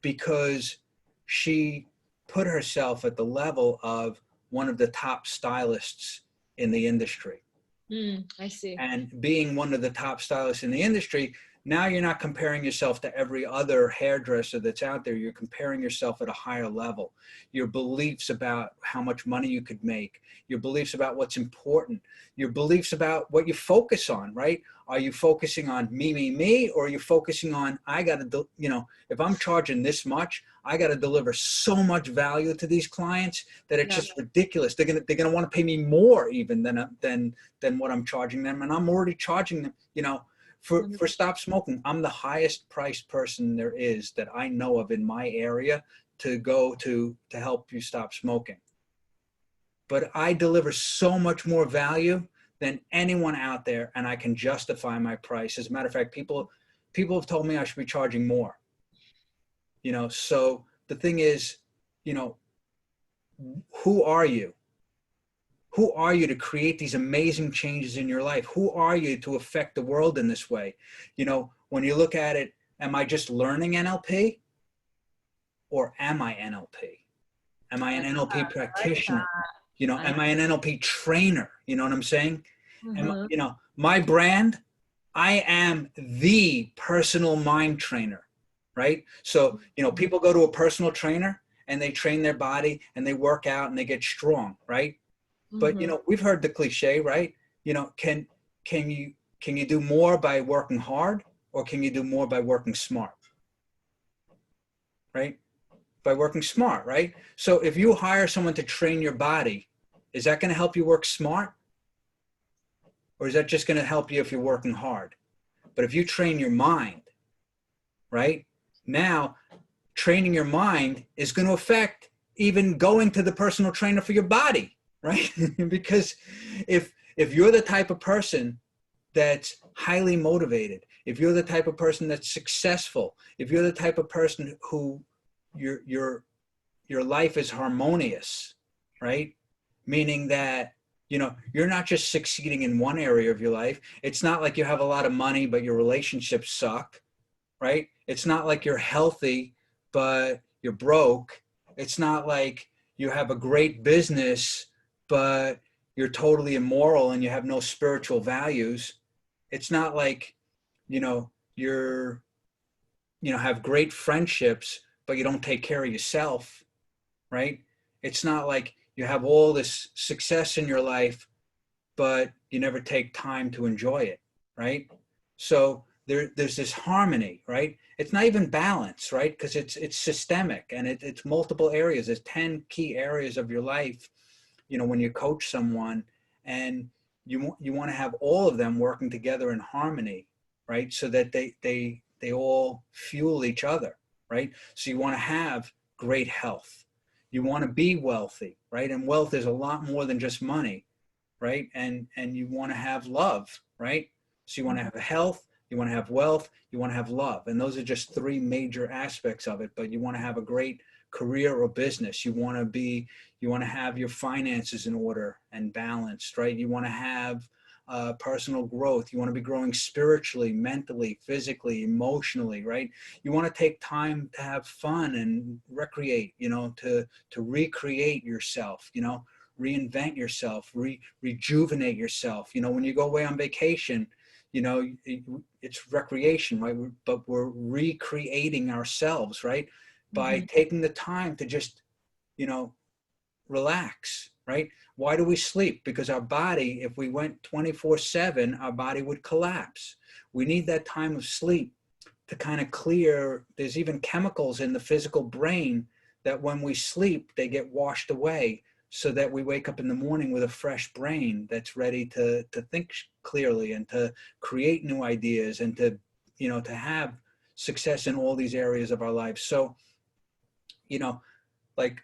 because she put herself at the level of one of the top stylists in the industry. I see. And being one of the top stylists in the industry, now you're not comparing yourself to every other hairdresser that's out there. You're comparing yourself at a higher level. Your beliefs about how much money you could make, your beliefs about what's important, your beliefs about what you focus on, right? Are you focusing on me, or are you focusing on, I got to, you know, if I'm charging this much, I got to deliver so much value to these clients that it's just ridiculous. They're gonna want to pay me more even than what I'm charging them, and I'm already charging them, you know. For Stop Smoking, I'm the highest priced person there is that I know of in my area to go to help you stop smoking. But I deliver so much more value than anyone out there, and I can justify my price. As a matter of fact, people have told me I should be charging more. You know, so the thing is, you know, who are you? Who are you to create these amazing changes in your life? Who are you to affect the world in this way? You know, when you look at it, am I just learning NLP? Or am I NLP? Am I an NLP practitioner? You know, am I an NLP trainer? You know what I'm saying? You know, my brand, I am the personal mind trainer, right? So, you know, people go to a personal trainer and they train their body and they work out and they get strong, right? But, you know, we've heard the cliche, right? You know, can you do more by working hard, or can you do more by working smart? Right? By working smart, right? So if you hire someone to train your body, is that going to help you work smart? Or is that just going to help you if you're working hard? But if you train your mind, right? Now, training your mind is going to affect even going to the personal trainer for your body. Right? Because if you're the type of person that's highly motivated, if you're the type of person that's successful, if you're the type of person who your life is harmonious, right? Meaning that, you know, you're not just succeeding in one area of your life. It's not like you have a lot of money, but your relationships suck, right? It's not like you're healthy, but you're broke. It's not like you have a great business, but you're totally immoral and you have no spiritual values. It's not like, you know, have great friendships, but you don't take care of yourself, right? It's not like you have all this success in your life, but you never take time to enjoy it, right? So there's this harmony, right? It's not even balance, right? Because it's systemic and it's multiple areas. There's 10 key areas of your life, you know, when you coach someone, and you want to have all of them working together in harmony, right? So that they all fuel each other, right? So you want to have great health. You want to be wealthy, right? And wealth is a lot more than just money, right? And you want to have love, right? So you want to have health, you want to have wealth, you want to have love. And those are just three major aspects of it. But you want to have a great career or business. You want to have your finances in order and balanced, right? You want to have personal growth. You want to be growing spiritually, mentally, physically, emotionally, right? You want to take time to have fun and recreate, you know, to recreate yourself, you know, reinvent yourself, rejuvenate yourself. You know, when you go away on vacation, you know, it's recreation, right? But we're recreating ourselves, right? By taking the time to just, you know, relax, right? Why do we sleep? Because our body, if we went 24/7, our body would collapse. We need that time of sleep to kind of clear. There's even chemicals in the physical brain that when we sleep, they get washed away, so that we wake up in the morning with a fresh brain that's ready to think clearly and to create new ideas and to, you know, to have success in all these areas of our lives. So, you know, like,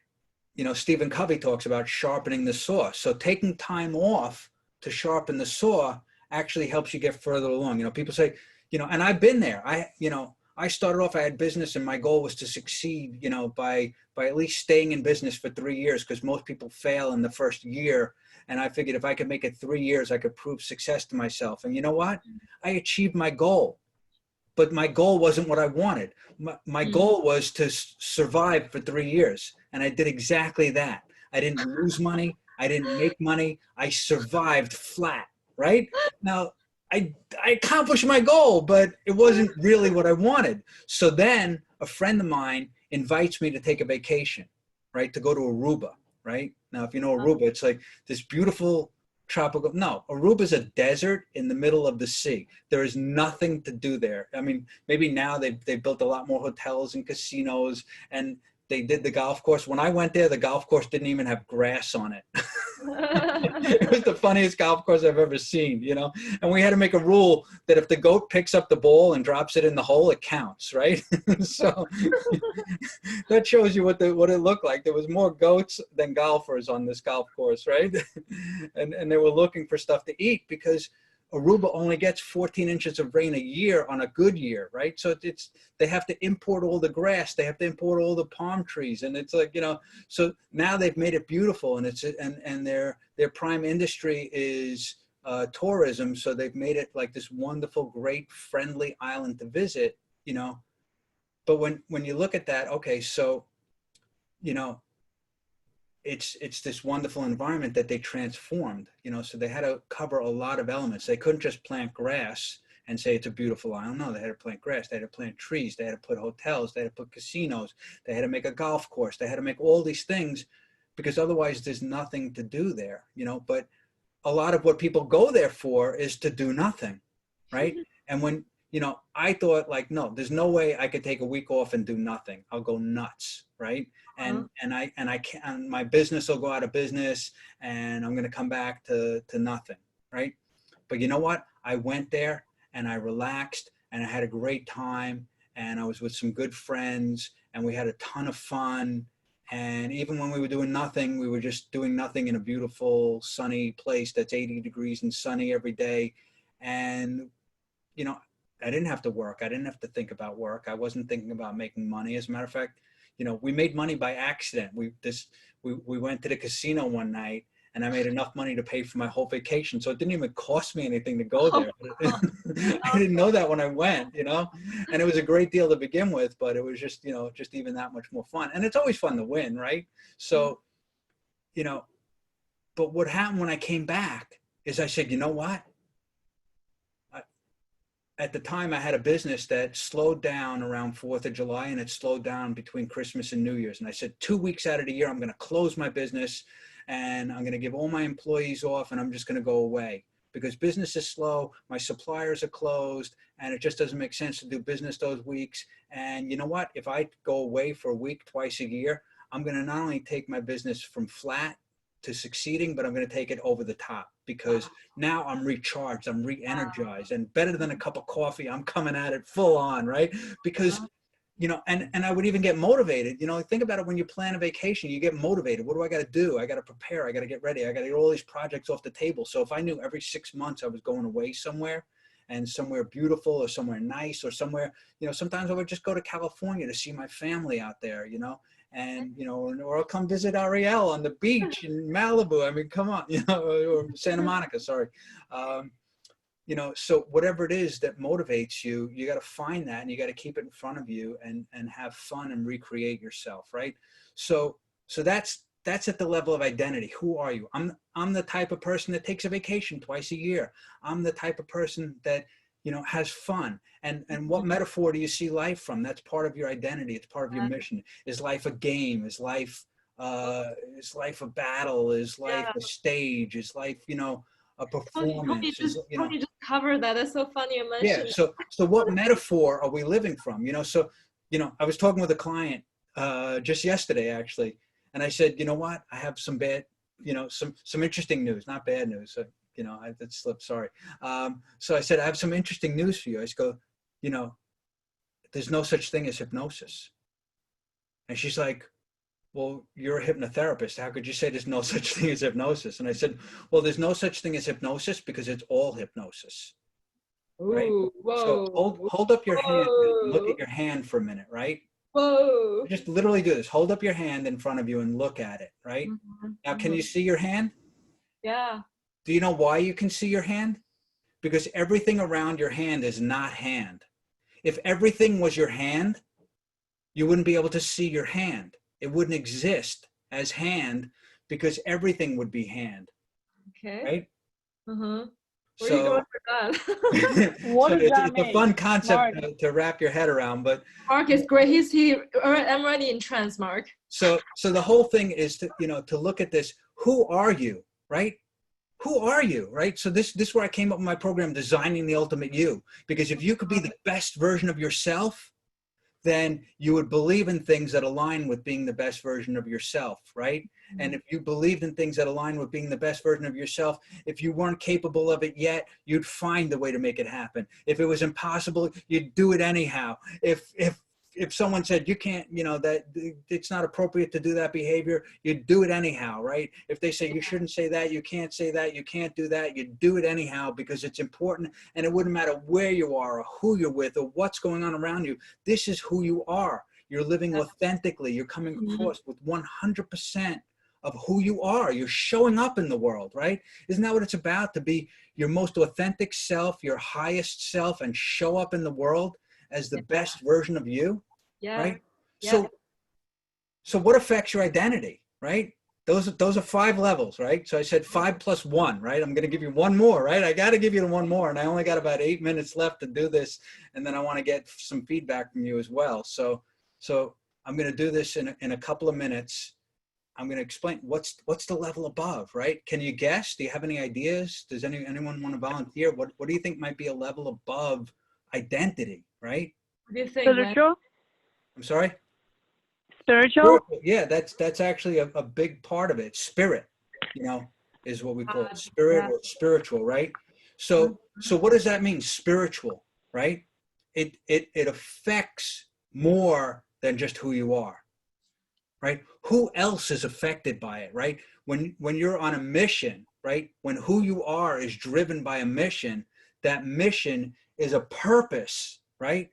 you know, Stephen Covey talks about sharpening the saw. So taking time off to sharpen the saw actually helps you get further along. You know, people say, you know, and I've been there. I started off, I had business and my goal was to succeed, you know, by at least staying in business for 3 years, because most people fail in the first year. And I figured if I could make it 3 years, I could prove success to myself. And you know what? I achieved my goal. But my goal wasn't what I wanted. My goal was to survive for 3 years. And I did exactly that. I didn't lose money. I didn't make money. I survived flat, right? Now, I accomplished my goal, but it wasn't really what I wanted. So then a friend of mine invites me to take a vacation, right? To go to Aruba, right? Now, if you know Aruba, it's like this beautiful tropical. No, Aruba is a desert in the middle of the sea. There is nothing to do there. I mean, maybe now they've built a lot more hotels and casinos, and they did the golf course. When I went there, the golf course didn't even have grass on it. It was the funniest golf course I've ever seen, you know? And we had to make a rule that if the goat picks up the ball and drops it in the hole, it counts, right? So that shows you what it looked like. There was more goats than golfers on this golf course, right? And they were looking for stuff to eat because Aruba only gets 14 inches of rain a year on a good year, right? So they have to import all the grass, they have to import all the palm trees, and it's like, you know, so now they've made it beautiful, and and their prime industry is tourism, so they've made it like this wonderful, great, friendly island to visit, you know. But when you look at that, okay, so, you know, it's this wonderful environment that they transformed, you know, so they had to cover a lot of elements. They couldn't just plant grass and say it's a beautiful island. No, they had to plant grass, they had to plant trees, they had to put hotels, they had to put casinos, they had to make a golf course, they had to make all these things, because otherwise there's nothing to do there, you know. But a lot of what people go there for is to do nothing, right? And when, you know, I thought like, no, there's no way I could take a week off and do nothing. I'll go nuts, right? And I can't, my business will go out of business, and I'm going to come back to nothing, right? But you know what? I went there and I relaxed and I had a great time, and I was with some good friends and we had a ton of fun. And even when we were doing nothing, we were just doing nothing in a beautiful sunny place that's 80 degrees and sunny every day. And, you know, I didn't have to work. I didn't have to think about work. I wasn't thinking about making money. As a matter of fact, you know, we made money by accident. We went to the casino one night, and I made enough money to pay for my whole vacation. So it didn't even cost me anything to go there. I didn't know that when I went, you know, and it was a great deal to begin with, but it was just, you know, just even that much more fun. And it's always fun to win, right? So, you know, but what happened when I came back is I said, you know what? At the time, I had a business that slowed down around 4th of July, and it slowed down between Christmas and New Year's. And I said, 2 weeks out of the year, I'm going to close my business, and I'm going to give all my employees off, and I'm just going to go away, because business is slow. My suppliers are closed, and it just doesn't make sense to do business those weeks. And you know what? If I go away for a week, twice a year, I'm going to not only take my business from flat to succeeding, but I'm going to take it over the top, because now I'm recharged, I'm re-energized, and better than a cup of coffee, I'm coming at it full on, right? Because, you know, and I would even get motivated. You know, think about it, when you plan a vacation, you get motivated. What do I got to do? I got to prepare, I got to get ready, I got to get all these projects off the table. So if I knew every 6 months I was going away somewhere, and somewhere beautiful or somewhere nice or somewhere, you know, sometimes I would just go to California to see my family out there, you know, and, you know, or I'll come visit Ariel on the beach in Malibu. I mean, come on, you know, or Santa Monica, sorry. You know, so whatever it is that motivates you, you got to find that, and you got to keep it in front of you, and have fun and recreate yourself, right? So that's at the level of identity. Who are you? I'm the type of person that takes a vacation twice a year. I'm the type of person that, you know, has fun. And what metaphor do you see life from? That's part of your identity. It's part of your mission. Is life a game? Is life a battle? Is life a stage? Is life, you know, a performance? How do you just cover that? That's so funny you mentioned. Yeah. So what metaphor are we living from? You know, so, you know, I was talking with a client just yesterday, actually, and I said, you know what? I have some bad, you know, some interesting news, not bad news. So, you know, that slipped, sorry. So I said, I have some interesting news for you. I just go, you know, there's no such thing as hypnosis. And she's like, well, you're a hypnotherapist. How could you say there's no such thing as hypnosis? And I said, well, there's no such thing as hypnosis because it's all hypnosis. Right? Ooh, So whoa. hold up your hand and look Whoa. at your hand for a minute, right? Whoa. Just literally do this. Hold up your hand in front of you and look at it, right? Now, can you see your hand? Yeah. Do you know why you can see your hand? Because everything around your hand is not hand. If everything was your hand, you wouldn't be able to see your hand. It wouldn't exist as hand because everything would be hand. Okay. Right? Uh-huh. Where So, are you going for that? What does that it's mean? a fun concept Mark. to wrap your head around, but Mark is great. I'm already in trance, Mark. so the whole thing is to, to look at this. Who are you, right? Who are you, right? So this is where I came up with my program, Designing the Ultimate You. Because if you could be the best version of yourself, then you would believe in things that align with being the best version of yourself, right? And if you believed in things that align with being the best version of yourself, if you weren't capable of it yet, you'd find a way to make it happen. If it was impossible, you'd do it anyhow. If someone said you can't, that it's not appropriate to do that behavior, you'd do it anyhow, right? If they say you shouldn't say that, you can't say that, you can't do that, you'd do it anyhow because it's important, and it wouldn't matter where you are or who you're with or what's going on around you. This is who you are. You're living authentically. You're coming across with 100% of who you are. You're showing up in the world, right? Isn't that what it's about? To be your most authentic self, your highest self, and show up in the world as the best version of you, right? So what affects your identity, right? Those are 5 levels, right? So I said 5 plus 1, right? I'm going to give you one more, right? I got to give you one more, and I only got about 8 minutes left to do this, and then I want to get some feedback from you as well. So I'm going to do this in a couple of minutes. I'm going to explain what's the level above, right? Can you guess? Do you have any ideas? Does anyone want to volunteer? What do you think might be a level above identity, right? What do you think, man? Spiritual? I'm sorry? Spiritual? Yeah, that's actually a big part of it. Spirit, is what we call it. Spirit or spiritual, right? So what does that mean? Spiritual, right? It affects more than just who you are, right? Who else is affected by it, right? When you're on a mission, right? When who you are is driven by a mission, that mission is a purpose, right?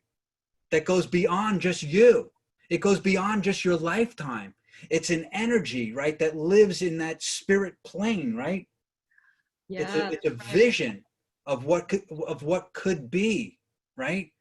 That goes beyond just you. It goes beyond just your lifetime. It's an energy, right? That lives in that spirit plane, right? Yeah. It's a vision of what could be, right?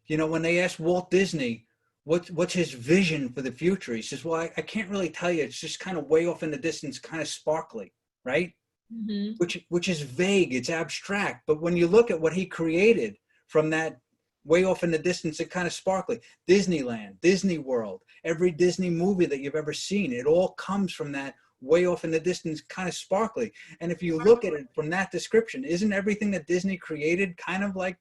When they asked Walt Disney, what's his vision for the future? He says, well, I can't really tell you. It's just kind of way off in the distance, kind of sparkly, right? Mm-hmm. Which is vague. It's abstract. But when you look at what he created from that way off in the distance, it kind of sparkly. Disneyland, Disney World, every Disney movie that you've ever seen, it all comes from that way off in the distance, kind of sparkly. And if you look at it from that description, isn't everything that Disney created kind of like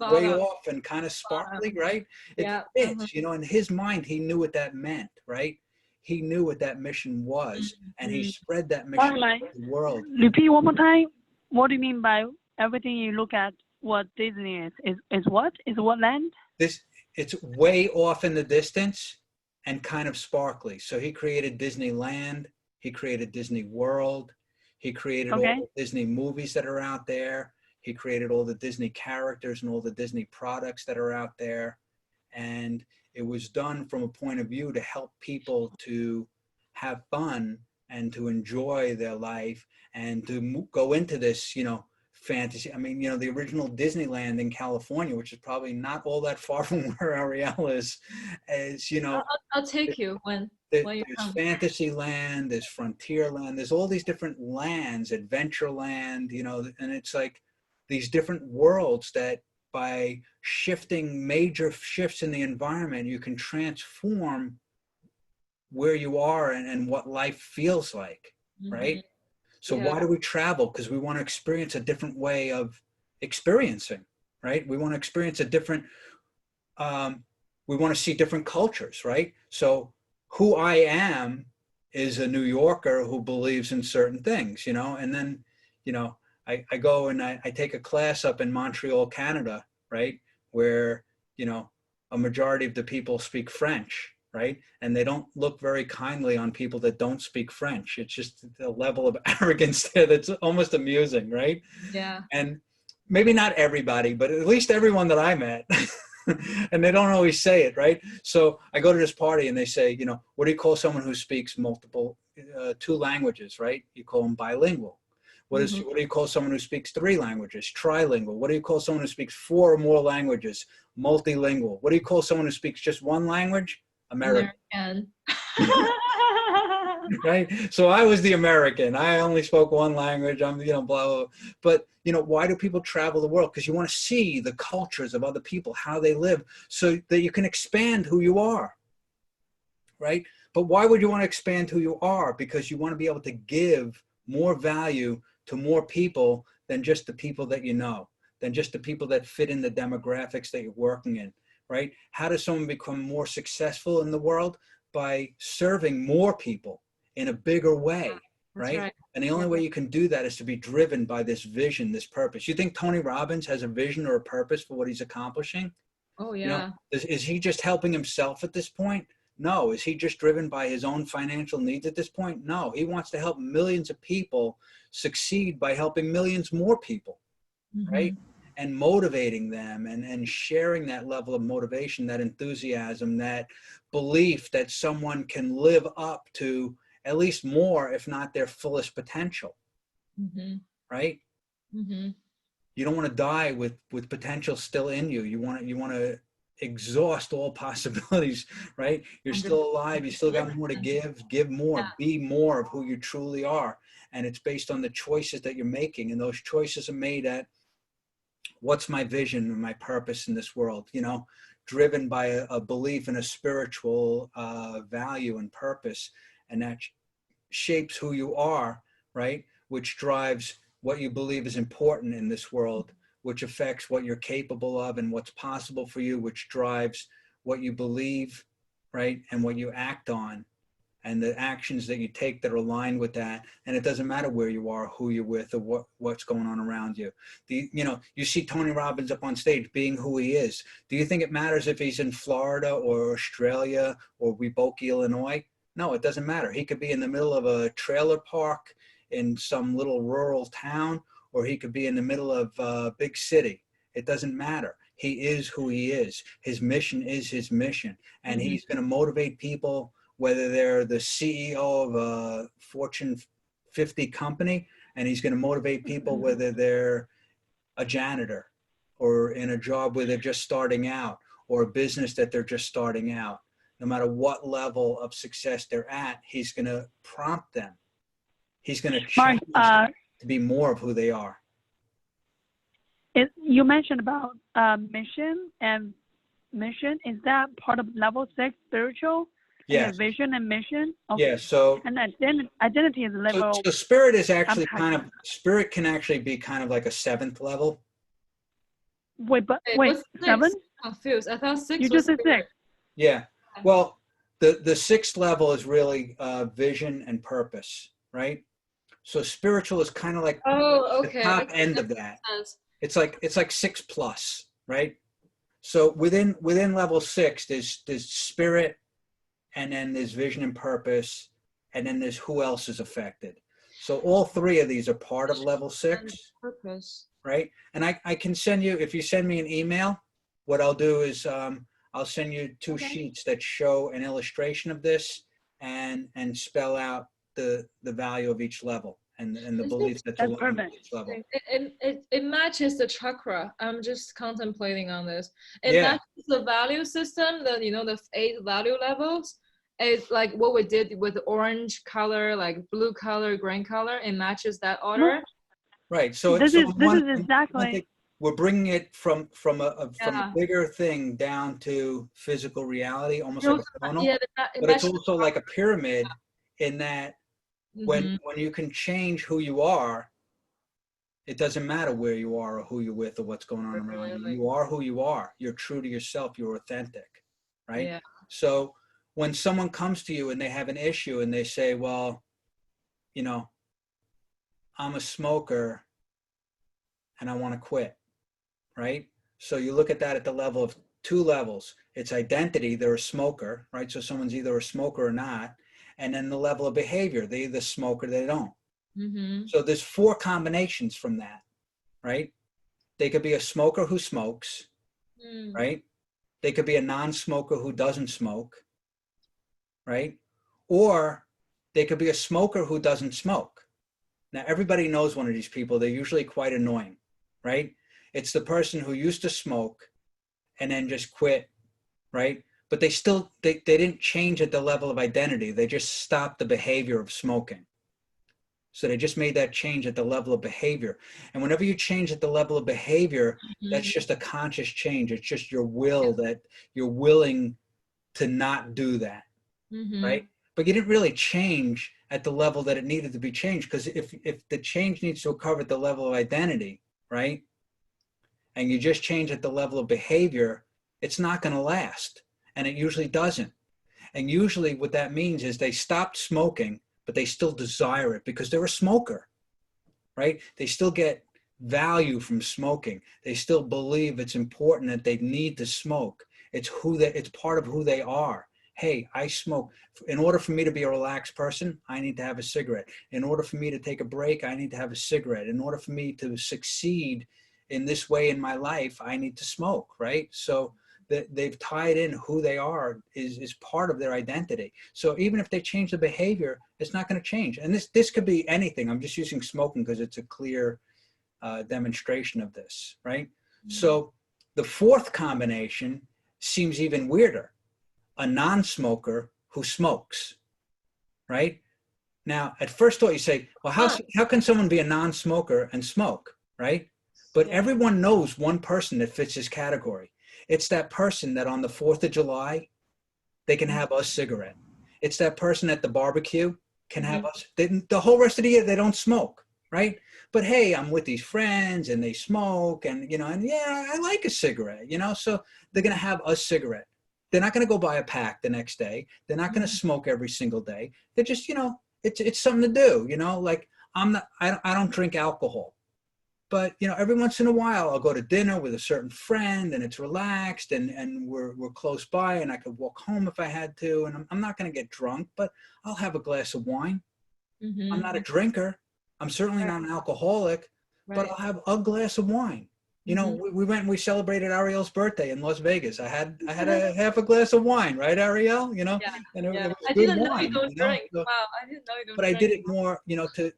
way off and kind of sparkly, right? It fits, in his mind, he knew what that meant, right? He knew what that mission was, and he spread that mission to the world. Repeat one more time. What do you mean by everything you look at what Disney is? Is what? Is what land? It's way off in the distance and kind of sparkly. So he created Disneyland. He created Disney World. He created all the Disney movies that are out there. He created all the Disney characters and all the Disney products that are out there. And it was done from a point of view to help people to have fun and to enjoy their life and to go into this, fantasy. I mean, the original Disneyland in California, which is probably not all that far from where Ariel is I'll take you when you there's come. Fantasyland, there's Frontierland, there's all these different lands, Adventureland, and it's like these different worlds that by shifting major shifts in the environment, you can transform where you are and what life feels like, right? So why do we travel? Because we want to experience a different way of experiencing, right? We want to experience a different, we want to see different cultures, right? So who I am is a New Yorker who believes in certain things, and then, I go and I take a class up in Montreal, Canada, right? Where, a majority of the people speak French, right? And they don't look very kindly on people that don't speak French. It's just a level of arrogance there that's almost amusing, right? Yeah. And maybe not everybody, but at least everyone that I met. And they don't always say it, right? So I go to this party and they say, you know, what do you call someone who speaks multiple, 2 languages, right? You call them bilingual. What do you call someone who speaks 3 languages? Trilingual. What do you call someone who speaks 4 or more languages? Multilingual. What do you call someone who speaks just 1 language? American. Right? So I was the American. I only spoke 1 language. I'm, you know, blah, blah, blah. But, you know, why do people travel the world? Because you want to see the cultures of other people, how they live, so that you can expand who you are, right? But why would you want to expand who you are? Because you want to be able to give more value to more people than just the people that you know, than just the people that fit in the demographics that you're working in, right? How does someone become more successful in the world? By serving more people in a bigger way, right? And the only way you can do that is to be driven by this vision, this purpose. You think Tony Robbins has a vision or a purpose for what he's accomplishing? Oh, yeah. You know, is he just helping himself at this point? No. Is he just driven by his own financial needs at this point? No. He wants to help millions of people succeed by helping millions more people, right? And motivating them and sharing that level of motivation, that enthusiasm, that belief that someone can live up to at least more, if not their fullest potential, right? You don't want to die with potential still in you. You want to exhaust all possibilities, right? You're still alive. You still got more to give more, be more of who you truly are. And it's based on the choices that you're making. And those choices are made at, what's my vision and my purpose in this world, you know, driven by a belief in a spiritual value and purpose. And that shapes who you are, right? Which drives what you believe is important in this world, which affects what you're capable of and what's possible for you, which drives what you believe, right? And what you act on, and the actions that you take that are aligned with that. And it doesn't matter where you are, who you're with, or what's going on around you. You know, you see Tony Robbins up on stage being who he is. Do you think it matters if he's in Florida or Australia or Weeboke, Illinois? No, it doesn't matter. He could be in the middle of a trailer park in some little rural town, or he could be in the middle of a big city. It doesn't matter. He is who he is. His mission is his mission. And he's going to motivate people, whether they're the CEO of a Fortune 50 company, and he's going to motivate people whether they're a janitor or in a job where they're just starting out, or a business that they're just starting out. No matter what level of success they're at, he's going to prompt them. He's going to challenge them to be more of who they are. You mentioned about mission and mission. Is that part of level 6 spiritual? Yeah. Vision and mission. Okay. Yeah. So. And identity is level. So spirit is actually spirit can actually be kind of like a 7th level. Wait, 7? Confused. I thought 6. You just said 6. Yeah. Well, the 6th level is really vision and purpose, right? So spiritual is kind of like the top end of that. It's like 6+, right? So within level 6, there's spirit, and then there's vision and purpose, and then there's who else is affected. So all 3 of these are part of level 6, right? And I can send you, if you send me an email, what I'll do is I'll send you 2 sheets that show an illustration of this and spell out the value of each level and the beliefs that's aligned with each level. It matches the chakra. I'm just contemplating on this. It matches the value system, the 8 value levels. It's like what we did with the orange color, like blue color, green color. It matches that order. Right. So this is exactly. We're bringing it from a bigger thing down to physical reality, almost like a funnel. But it's also like a pyramid, in that when you can change who you are, it doesn't matter where you are or who you're with or what's going on around you. You are who you are. You're true to yourself. You're authentic, right? Yeah. So when someone comes to you and they have an issue and they say, well, you know, I'm a smoker and I want to quit, right? So you look at that at the level of two levels. It's identity, they're a smoker, right? So someone's either a smoker or not. And then the level of behavior, they either smoke or they don't. So there's 4 combinations from that, right? They could be a smoker who smokes, right? They could be a non-smoker who doesn't smoke, right? Or they could be a smoker who doesn't smoke. Now, everybody knows one of these people. They're usually quite annoying, right? It's the person who used to smoke and then just quit, right? But they didn't change at the level of identity. They just stopped the behavior of smoking. So they just made that change at the level of behavior. And whenever you change at the level of behavior, that's just a conscious change. It's just your will, that you're willing to not do that, right? But you didn't really change at the level that it needed to be changed, because if the change needs to occur at the level of identity, right, and you just change at the level of behavior, it's not going to last, and it usually doesn't. And usually what that means is they stopped smoking, but they still desire it because they're a smoker, right? They still get value from smoking. They still believe it's important, that they need to smoke. It's part of who they are. Hey, I smoke. In order for me to be a relaxed person, I need to have a cigarette. In order for me to take a break, I need to have a cigarette. In order for me to succeed in this way in my life, I need to smoke, right? So they've tied in who they are is part of their identity. So even if they change the behavior, it's not going to change. And this could be anything. I'm just using smoking because it's a clear demonstration of this, right? So the 4th combination seems even weirder. A non-smoker who smokes, right? Now, at first thought, you say, well, how can someone be a non-smoker and smoke, right? But everyone knows one person that fits this category. It's that person that on the 4th of July, they can have a cigarette. It's that person at the barbecue can have us. The whole rest of the year, they don't smoke, right? But hey, I'm with these friends and they smoke, and, and yeah, I like a cigarette, so they're going to have a cigarette. They're not going to go buy a pack the next day. They're not going to smoke every single day. They're just, it's something to do, like I don't drink alcohol. But, every once in a while, I'll go to dinner with a certain friend and it's relaxed and we're close by and I could walk home if I had to. And I'm not going to get drunk, but I'll have a glass of wine. I'm not a drinker. I'm certainly not an alcoholic, but I'll have a glass of wine. We went and we celebrated Ariel's birthday in Las Vegas. I had a half a glass of wine, right, Ariel? And it was I good didn't know wine. you don't drink. So, Wow, I didn't know you don't but drink. I did it more,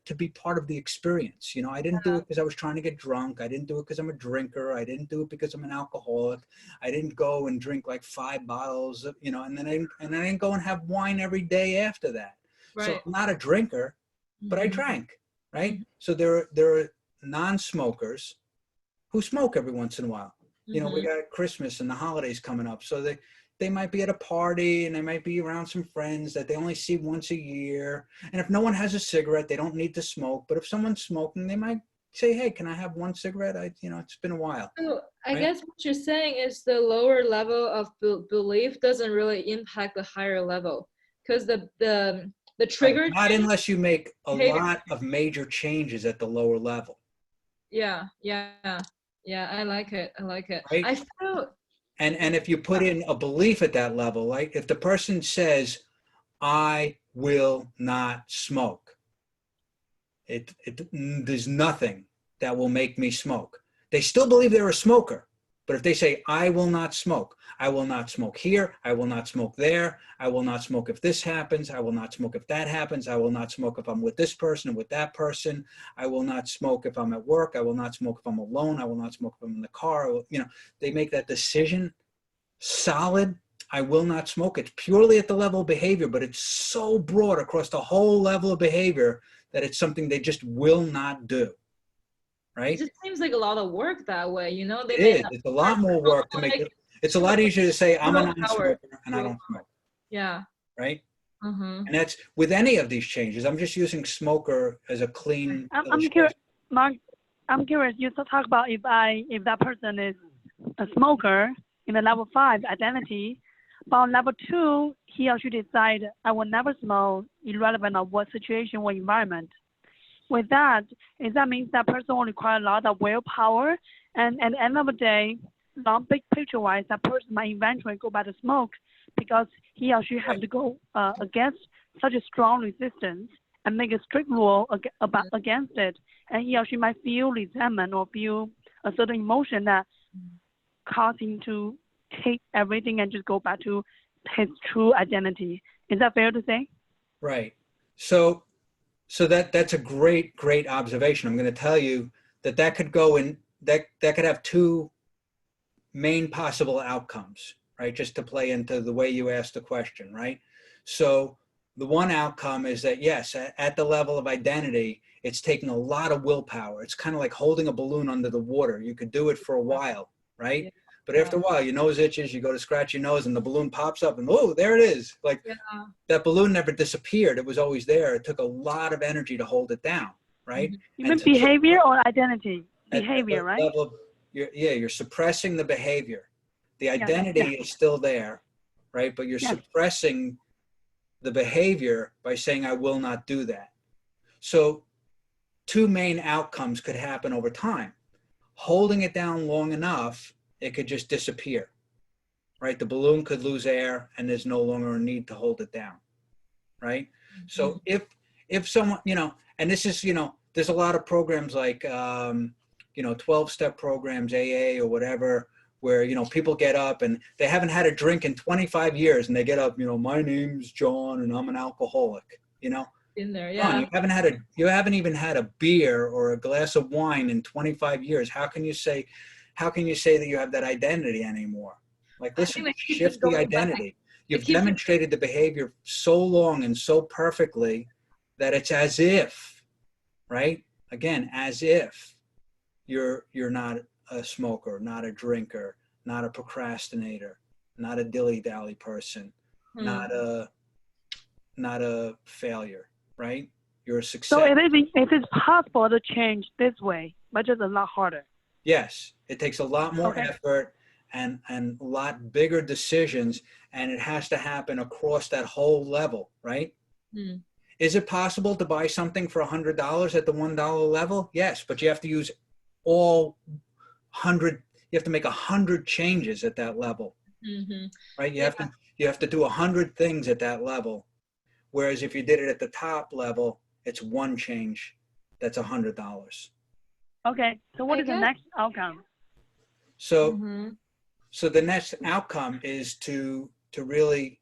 to be part of the experience. I didn't do it because I was trying to get drunk. I didn't do it because I'm a drinker. I didn't do it because I'm an alcoholic. I didn't go and drink like 5 bottles, and then I didn't go and have wine every day after that. So I'm not a drinker, but I drank, right? So there are non-smokers who smoke every once in a while. We got Christmas and the holidays coming up. So they might be at a party and they might be around some friends that they only see once a year. And if no one has a cigarette, they don't need to smoke. But if someone's smoking, they might say, hey, can I have one cigarette? It's been a while. So I guess what you're saying is the lower level of belief doesn't really impact the higher level, because the trigger. Not unless you make a lot of major changes at the lower level. Yeah, I like it. Right? I feel. And if you put in a belief at that level, like if the person says, I will not smoke, there's nothing that will make me smoke. They still believe they're a smoker. But if they say, I will not smoke here, I will not smoke there, I will not smoke if this happens, I will not smoke if that happens, I will not smoke if I'm with this person and with that person, I will not smoke if I'm at work, I will not smoke if I'm alone, I will not smoke if I'm in the car. They make that decision solid. I will not smoke. It's purely at the level of behavior, but it's so broad across the whole level of behavior that it's something they just will not do. Right? It just seems like a lot of work that way, It is. It's a lot more work to make it. It's a lot easier to say I'm a non-smoker and I don't smoke. Yeah. Right? And that's with any of these changes. I'm just using smoker as a clean. I'm curious, Mark. I'm curious. You talk about if that person is a smoker in the level 5 identity, but on level 2 he or she decide I will never smoke, irrelevant of what situation or environment. With that, is that means that person will require a lot of willpower, and at the end of the day, long big picture wise, that person might eventually go back to smoke because he or she have to go against such a strong resistance and make a strict rule against it, and he or she might feel resentment or feel a certain emotion that cause him to take everything and just go back to his true identity. Is that fair to say? Right. So that's a great observation. I'm going to tell you that could go in, that could have two main possible outcomes, right? Just to play into the way you asked the question, right? So the one outcome is that, yes, at the level of identity, it's taking a lot of willpower. It's kind of like holding a balloon under the water. You could do it for a while, right? Yeah. But after a while, your nose itches, you go to scratch your nose and the balloon pops up and, oh, there it is. Like that balloon never disappeared. It was always there. It took a lot of energy to hold it down, right? You mean behavior or identity? Behavior, right? Level of, you're suppressing the behavior. The identity is still there, right? But you're suppressing the behavior by saying, I will not do that. So two main outcomes could happen over time. Holding it down long enough, it could just disappear, right? The balloon could lose air and there's no longer a need to hold it down, right? Mm-hmm. So if someone, and this is, there's a lot of programs like, 12-step programs, AA or whatever, where, people get up and they haven't had a drink in 25 years and they get up, my name's John and I'm an alcoholic, In there, John, you haven't even had a beer or a glass of wine in 25 years. How can you say that you have that identity anymore? Like, listen, shift the identity. You've demonstrated the behavior so long and so perfectly that it's as if, right? Again, as if you're not a smoker, not a drinker, not a procrastinator, not a dilly-dally person, not a failure, right? You're a success. So it is possible to change this way, but just a lot harder. Yes, it takes a lot more effort and a lot bigger decisions, and it has to happen across that whole level, right? Mm. Is it possible to buy something for $100 at the $1 level? Yes, but you have to use you have to make 100 changes at that level, right? You have to do 100 things at that level. Whereas if you did it at the top level, it's one change. That's $100. Okay. So what is the next outcome? So the next outcome is to really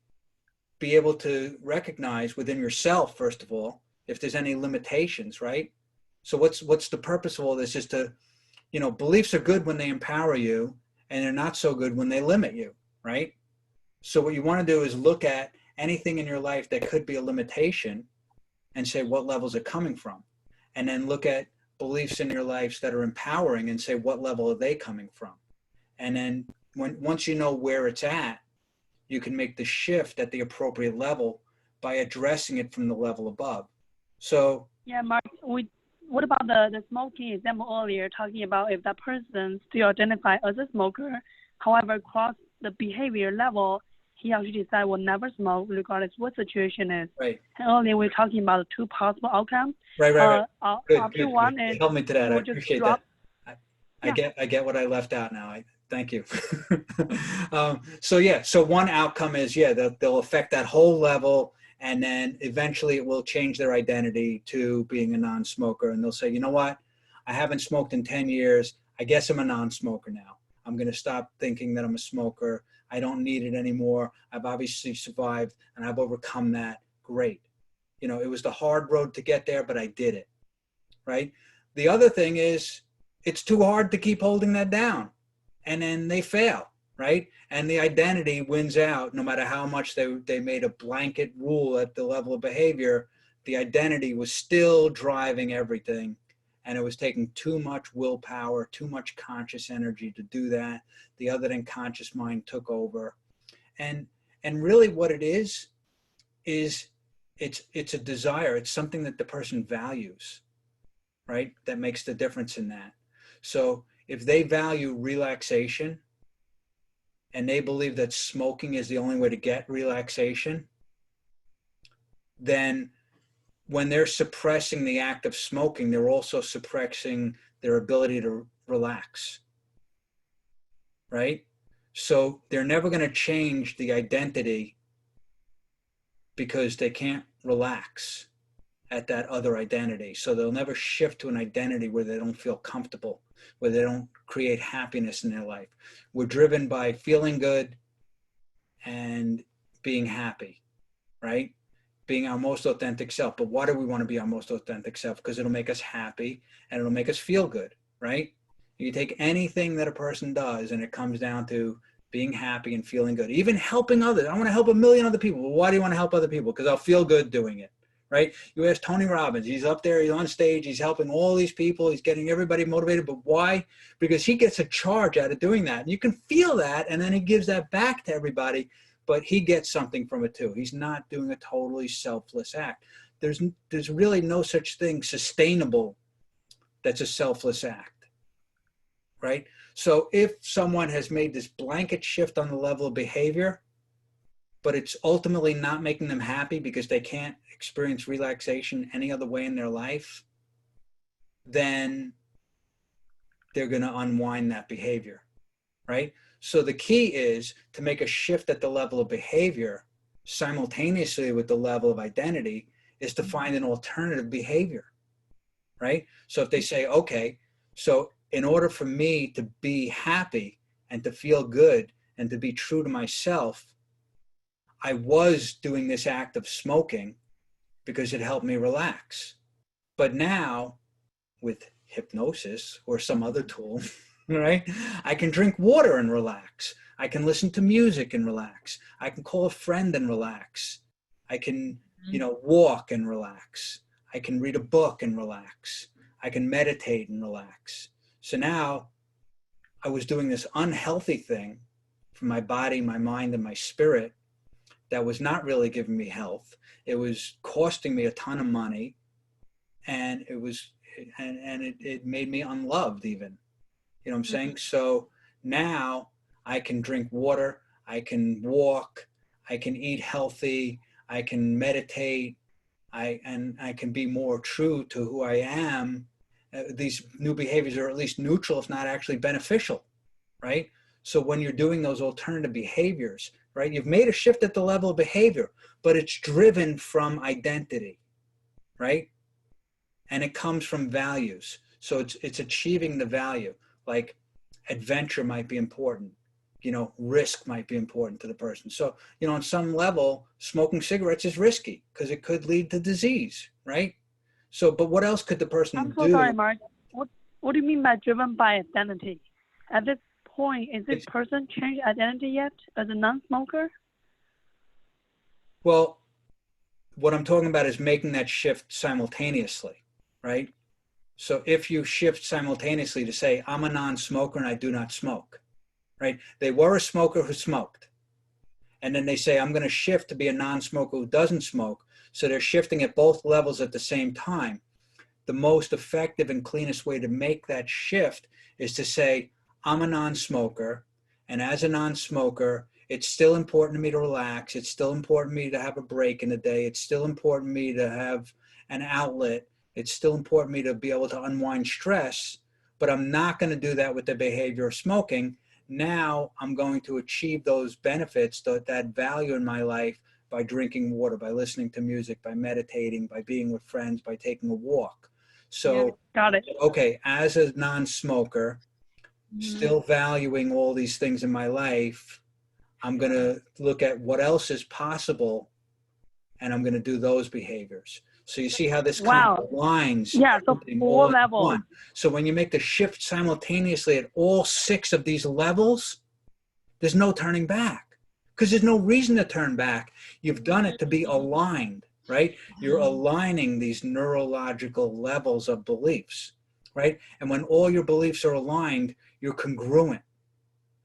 be able to recognize within yourself, first of all, if there's any limitations, right? So what's the purpose of all this is to, beliefs are good when they empower you and they're not so good when they limit you, right? So what you want to do is look at anything in your life that could be a limitation and say, what level is it coming from? And then look at beliefs in your lives that are empowering and say, what level are they coming from? And then once you know where it's at, you can make the shift at the appropriate level by addressing it from the level above. So yeah, Mark, what about the smoking example earlier, talking about if that person still identifies as a smoker, however, across the behavior level, he or she decide will never smoke regardless what situation is. Right. And earlier we were talking about two possible outcomes. Right. Option one is help me to that. I appreciate that. I get what I left out now. Thank you. So one outcome is they'll affect that whole level, and then eventually it will change their identity to being a non-smoker, and they'll say, you know what, I haven't smoked in 10 years. I guess I'm a non-smoker now. I'm going to stop thinking that I'm a smoker. I don't need it anymore. I've obviously survived and I've overcome that. Great. It was the hard road to get there, but I did it. Right. The other thing is it's too hard to keep holding that down, and then they fail. Right. And the identity wins out no matter how much they made a blanket rule at the level of behavior. The identity was still driving everything. And it was taking too much willpower, too much conscious energy to do that. The other than conscious mind took over. And really what it is it's a desire. It's something that the person values, right? That makes the difference in that. So if they value relaxation and they believe that smoking is the only way to get relaxation, then when they're suppressing the act of smoking, they're also suppressing their ability to relax. right? So they're never going to change the identity because they can't relax at that other identity. So they'll never shift to an identity where they don't feel comfortable, where they don't create happiness in their life. We're driven by feeling good and being happy, right? Being our most authentic self. But why do we want to be our most authentic self? Because it'll make us happy and it'll make us feel good, right? You take anything that a person does and it comes down to being happy and feeling good, even helping others. I want to help 1,000,000 other people. Well, why do you want to help other people? Because I'll feel good doing it, right? You ask Tony Robbins, he's up there, he's on stage, he's helping all these people, he's getting everybody motivated. But why? Because he gets a charge out of doing that. And you can feel that, and then he gives that back to everybody, but he gets something from it too. He's not doing a totally selfless act. There's really no such thing sustainable that's a selfless act, right? So if someone has made this blanket shift on the level of behavior, but it's ultimately not making them happy because they can't experience relaxation any other way in their life, then they're going to unwind that behavior, right? So the key is to make a shift at the level of behavior simultaneously with the level of identity is to find an alternative behavior, right? So if they say, okay, so in order for me to be happy and to feel good and to be true to myself, I was doing this act of smoking because it helped me relax. But now with hypnosis or some other tool, right, I can drink water and relax. I can listen to music and relax. I can call a friend and relax. I can, walk and relax. I can read a book and relax. I can meditate and relax. So now I was doing this unhealthy thing for my body, my mind, and my spirit that was not really giving me health. It was costing me a ton of money, and it made me unloved even. You know what I'm saying? So now I can drink water, I can walk, I can eat healthy, I can meditate, I can be more true to who I am. These new behaviors are at least neutral, if not actually beneficial, right? So when you're doing those alternative behaviors, right, you've made a shift at the level of behavior, but it's driven from identity, right? And it comes from values. So it's achieving the value. Like adventure might be important, risk might be important to the person. So, on some level, smoking cigarettes is risky because it could lead to disease, right? So, but what else could the person I'm do? so sorry, Mark. What do you mean by driven by identity? At this point, is this person changed identity yet as a non-smoker? Well, what I'm talking about is making that shift simultaneously, right? So if you shift simultaneously to say, I'm a non-smoker and I do not smoke, right? They were a smoker who smoked. And then they say, I'm going to shift to be a non-smoker who doesn't smoke. So they're shifting at both levels at the same time. The most effective and cleanest way to make that shift is to say, I'm a non-smoker. And as a non-smoker, it's still important to me to relax. It's still important to me to have a break in the day. It's still important to me to have an outlet. It's still important to me to be able to unwind stress, but I'm not going to do that with the behavior of smoking. Now I'm going to achieve those benefits, that value in my life by drinking water, by listening to music, by meditating, by being with friends, by taking a walk. So, got it. Okay, as a non-smoker, still valuing all these things in my life, I'm going to look at what else is possible, and I'm going to do those behaviors. So you see how this kind of aligns. Yeah, so 4 levels. So when you make the shift simultaneously at all 6 of these levels, there's no turning back because there's no reason to turn back. You've done it to be aligned, right? You're aligning these neurological levels of beliefs, right? And when all your beliefs are aligned, you're congruent,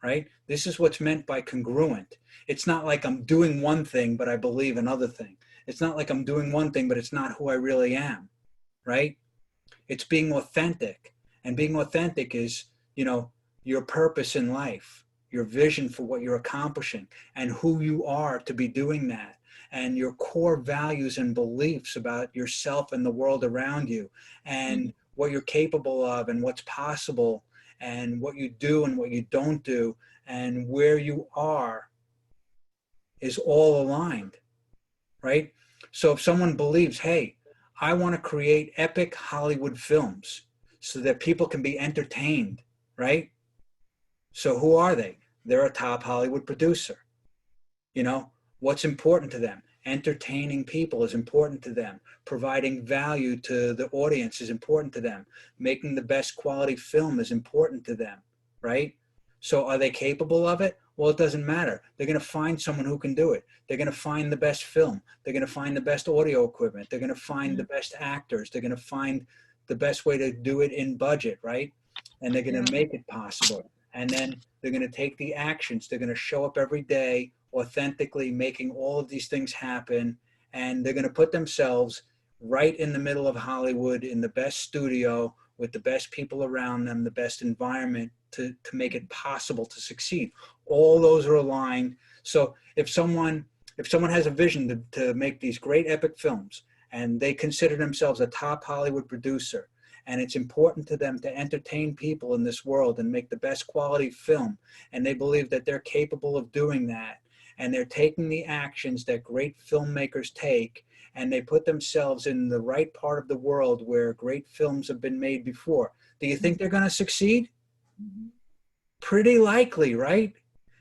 right? This is what's meant by congruent. It's not like I'm doing one thing, but I believe another thing. It's not like I'm doing one thing, but it's not who I really am, right? It's being authentic. And being authentic is, your purpose in life, your vision for what you're accomplishing, and who you are to be doing that, and your core values and beliefs about yourself and the world around you, and what you're capable of and what's possible, and what you do and what you don't do and where you are is all aligned, right? So if someone believes, hey, I want to create epic Hollywood films so that people can be entertained, right? So who are they? They're a top Hollywood producer. You know, what's important to them? Entertaining people is important to them. Providing value to the audience is important to them. Making the best quality film is important to them, right? So are they capable of it? Well, it doesn't matter. They're going to find someone who can do it. They're going to find the best film. They're going to find the best audio equipment. They're going to find the best actors. They're going to find the best way to do it in budget, right? And they're going to make it possible. And then they're going to take the actions. They're going to show up every day authentically, making all of these things happen. And they're going to put themselves right in the middle of Hollywood, in the best studio, with the best people around them, the best environment to make it possible to succeed. All those are aligned. So if someone has a vision to make these great epic films, and they consider themselves a top Hollywood producer, and it's important to them to entertain people in this world and make the best quality film, and they believe that they're capable of doing that, and they're taking the actions that great filmmakers take, and they put themselves in the right part of the world where great films have been made before. Do you think they're going to succeed? Pretty likely, right?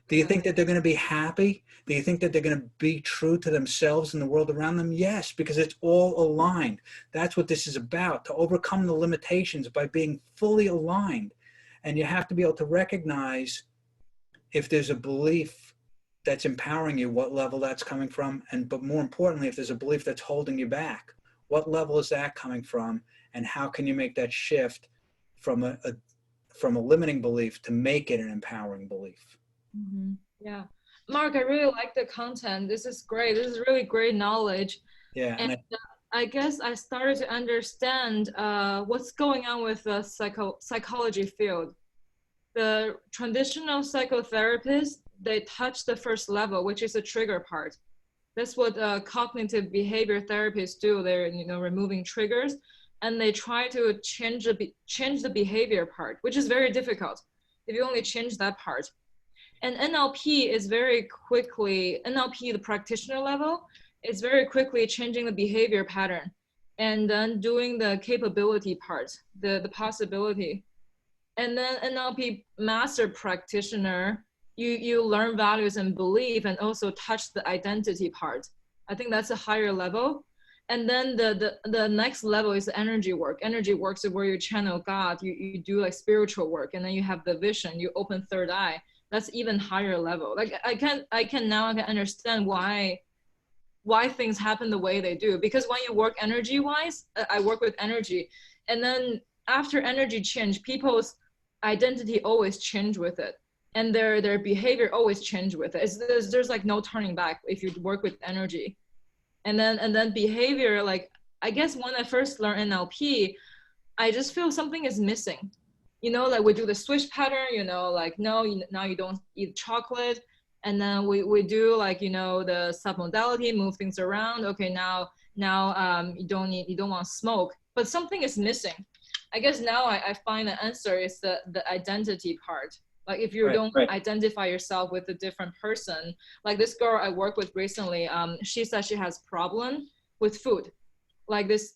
Do you think that they're going to be happy? Do you think that they're going to be true to themselves and the world around them? Yes, because it's all aligned. That's what this is about, to overcome the limitations by being fully aligned. And you have to be able to recognize if there's a belief that's empowering you, what level that's coming from, but more importantly, if there's a belief that's holding you back, what level is that coming from, and how can you make that shift from a limiting belief to make it an empowering belief? Yeah, Mark, I really like the content. This is great. This is really great knowledge. Yeah, and I guess I started to understand what's going on with the psychology field. The traditional psychotherapists, they touch the first level, which is the trigger part. That's what cognitive behavior therapists do. They're removing triggers, and they try to change the behavior part, which is very difficult if you only change that part. And NLP is NLP, the practitioner level, is very quickly changing the behavior pattern and then doing the capability part, the possibility. And then NLP master practitioner, you learn values and belief and also touch the identity part. I think that's a higher level. And then the next level is energy work. Energy work is where you channel God, you do like spiritual work, and then you have the vision, you open third eye. That's even higher level. Like I can understand why things happen the way they do, because when you work energy wise, I work with energy, and then after energy change, people's identity always change with it, and their behavior always change with it. There's like no turning back if you work with energy. And then behavior, like I guess when I first learned NLP, I just feel something is missing. Like we do the switch pattern, like, no, now you don't eat chocolate. And then we do like, the submodality, move things around. Okay, now you don't want to smoke, but something is missing. I guess now I find the answer is the identity part. Like if you don't identify yourself with a different person, like this girl I worked with recently, she said she has problem with food. Like this,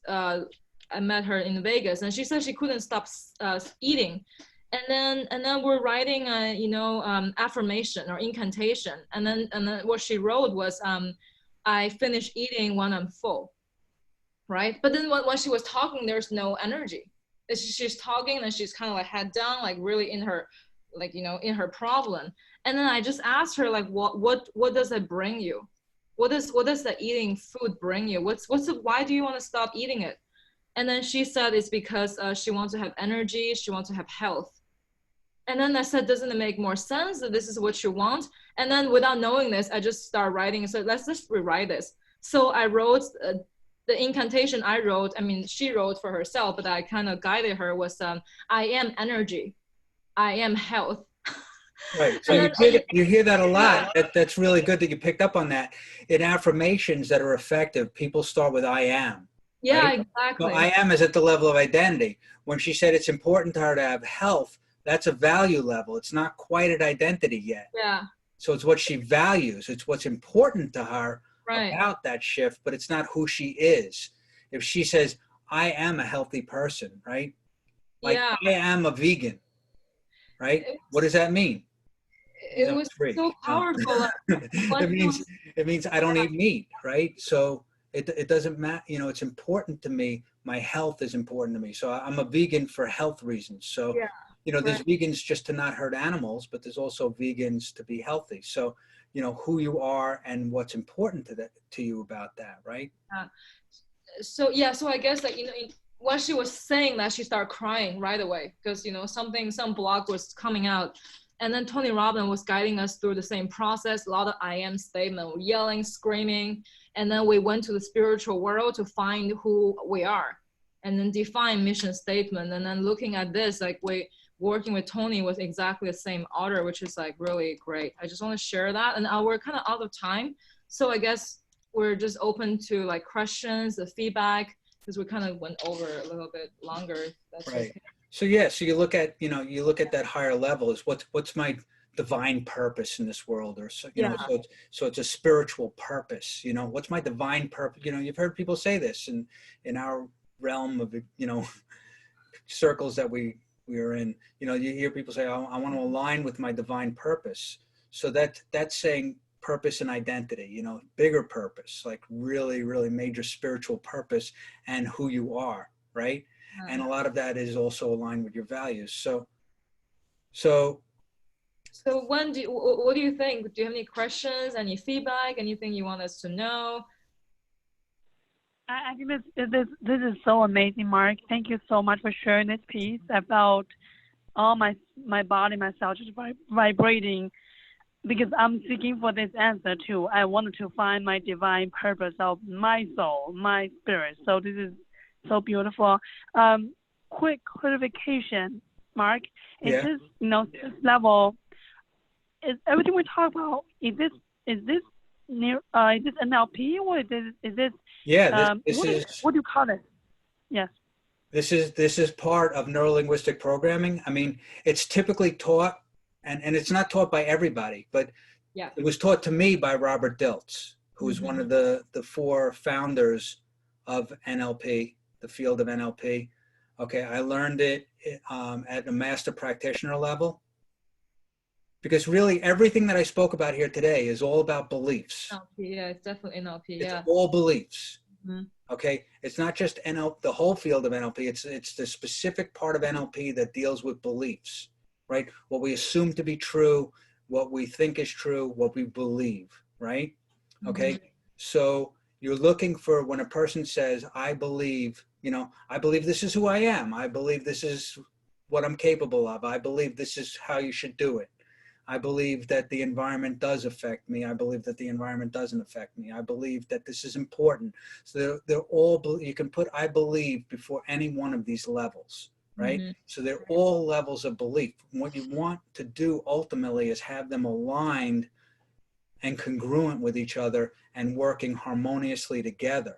I met her in Vegas, and she said she couldn't stop eating, and then we're writing affirmation or incantation, and then what she wrote was I finish eating when I'm full, right? But then when she was talking, there's no energy. She's talking and she's kind of like head down, like really in her, like in her problem. And then I just asked her like, what does it bring you? What does the eating food bring you? Why do you want to stop eating it? And then she said it's because she wants to have energy, she wants to have health. And then I said, doesn't it make more sense that this is what you want? And then without knowing this, I just start writing. So let's just rewrite this. So I wrote the incantation she wrote for herself, but I kind of guided her was, I am energy, I am health. Right. So you hear that a lot. That's really good that you picked up on that. In affirmations that are effective, people start with I am. Yeah, right? exactly. So I am is at the level of identity. When she said it's important to her to have health, That's a value level. It's not quite at identity yet. Yeah. So it's what she values. It's what's important to her Right. about that shift, but it's not who she is. If she says, I am a healthy person, right? Like, yeah. I am a vegan, right? What does that mean? It was so powerful. It means I don't eat meat, right? So it doesn't matter. You know, it's important to me. My health is important to me. So I'm a vegan for health reasons. So, yeah. you know, there's vegans just to not hurt animals, but there's also vegans to be healthy. So, you know, who you are and what's important to you about that, right? So yeah, so I guess like, you know, when she was saying that, she started crying right away because, you know, some blog was coming out. And then Tony Robbins was guiding us through the same process, a lot of I am statement, yelling, screaming. And then we went to the spiritual world to find who we are and then define mission statement. And then looking at this, like we working with Tony was exactly the same order, which is like really great. I just want to share that. And we're kind of out of time. So I guess we're just open to like questions, the feedback, because we kind of went over a little bit longer. That's right. Okay. So yeah, so you look at, you know, you look at that higher level is what's my divine purpose in this world, or so, you know, so it's a spiritual purpose. You know, what's my divine purpose? You know, you've heard people say this in our realm of, you know, circles that we are in. You know, you hear people say, oh, I want to align with my divine purpose. So that's saying purpose and identity. You know, bigger purpose, like really, really major spiritual purpose and who you are, right? And a lot of that is also aligned with your values. So what do you think? Do you have any questions, any feedback, anything you want us to know? I think this is so amazing, Mark. Thank you so much for sharing this piece. I felt all my body, myself just vibrating because I'm seeking for this answer too. I wanted to find my divine purpose of my soul, my spirit. So this is so beautiful. Quick clarification, Mark. Is this, you know, this level? Is everything we talk about? Is this near? Is this NLP or is this? Yeah, this is. What do you call it? Yes. This is part of neurolinguistic programming. I mean, it's typically taught, and it's not taught by everybody, but it was taught to me by Robert Dilts, who is one of the 4 founders of NLP, the field of NLP. Okay, I learned it at a master practitioner level, because really everything that I spoke about here today is all about beliefs. NLP, yeah, it's definitely NLP. It's all beliefs. Mm-hmm. Okay, it's not just the whole field of NLP. It's the specific part of NLP that deals with beliefs, right? What we assume to be true, what we think is true, what we believe, right? Okay, so you're looking for when a person says, I believe, you know, I believe this is who I am. I believe this is what I'm capable of. I believe this is how you should do it. I believe that the environment does affect me. I believe that the environment doesn't affect me. I believe that this is important. So they're all, you can put I believe before any one of these levels, right? So they're all levels of belief. What you want to do ultimately is have them aligned and congruent with each other and working harmoniously together,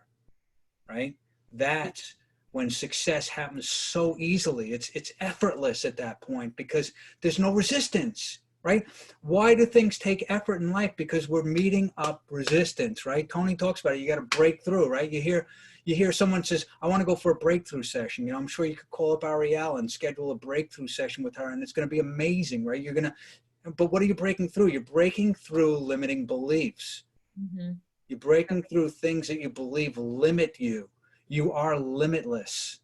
right? That's when success happens so easily. It's effortless at that point because there's no resistance. Right? Why do things take effort in life? Because we're meeting up resistance, right? Tony talks about it. You got to break through, right? You hear someone says, I want to go for a breakthrough session. You know, I'm sure you could call up Ariel and schedule a breakthrough session with her, and it's going to be amazing, right? But what are you breaking through? You're breaking through limiting beliefs. You're breaking through things that you believe limit you. You are limitless,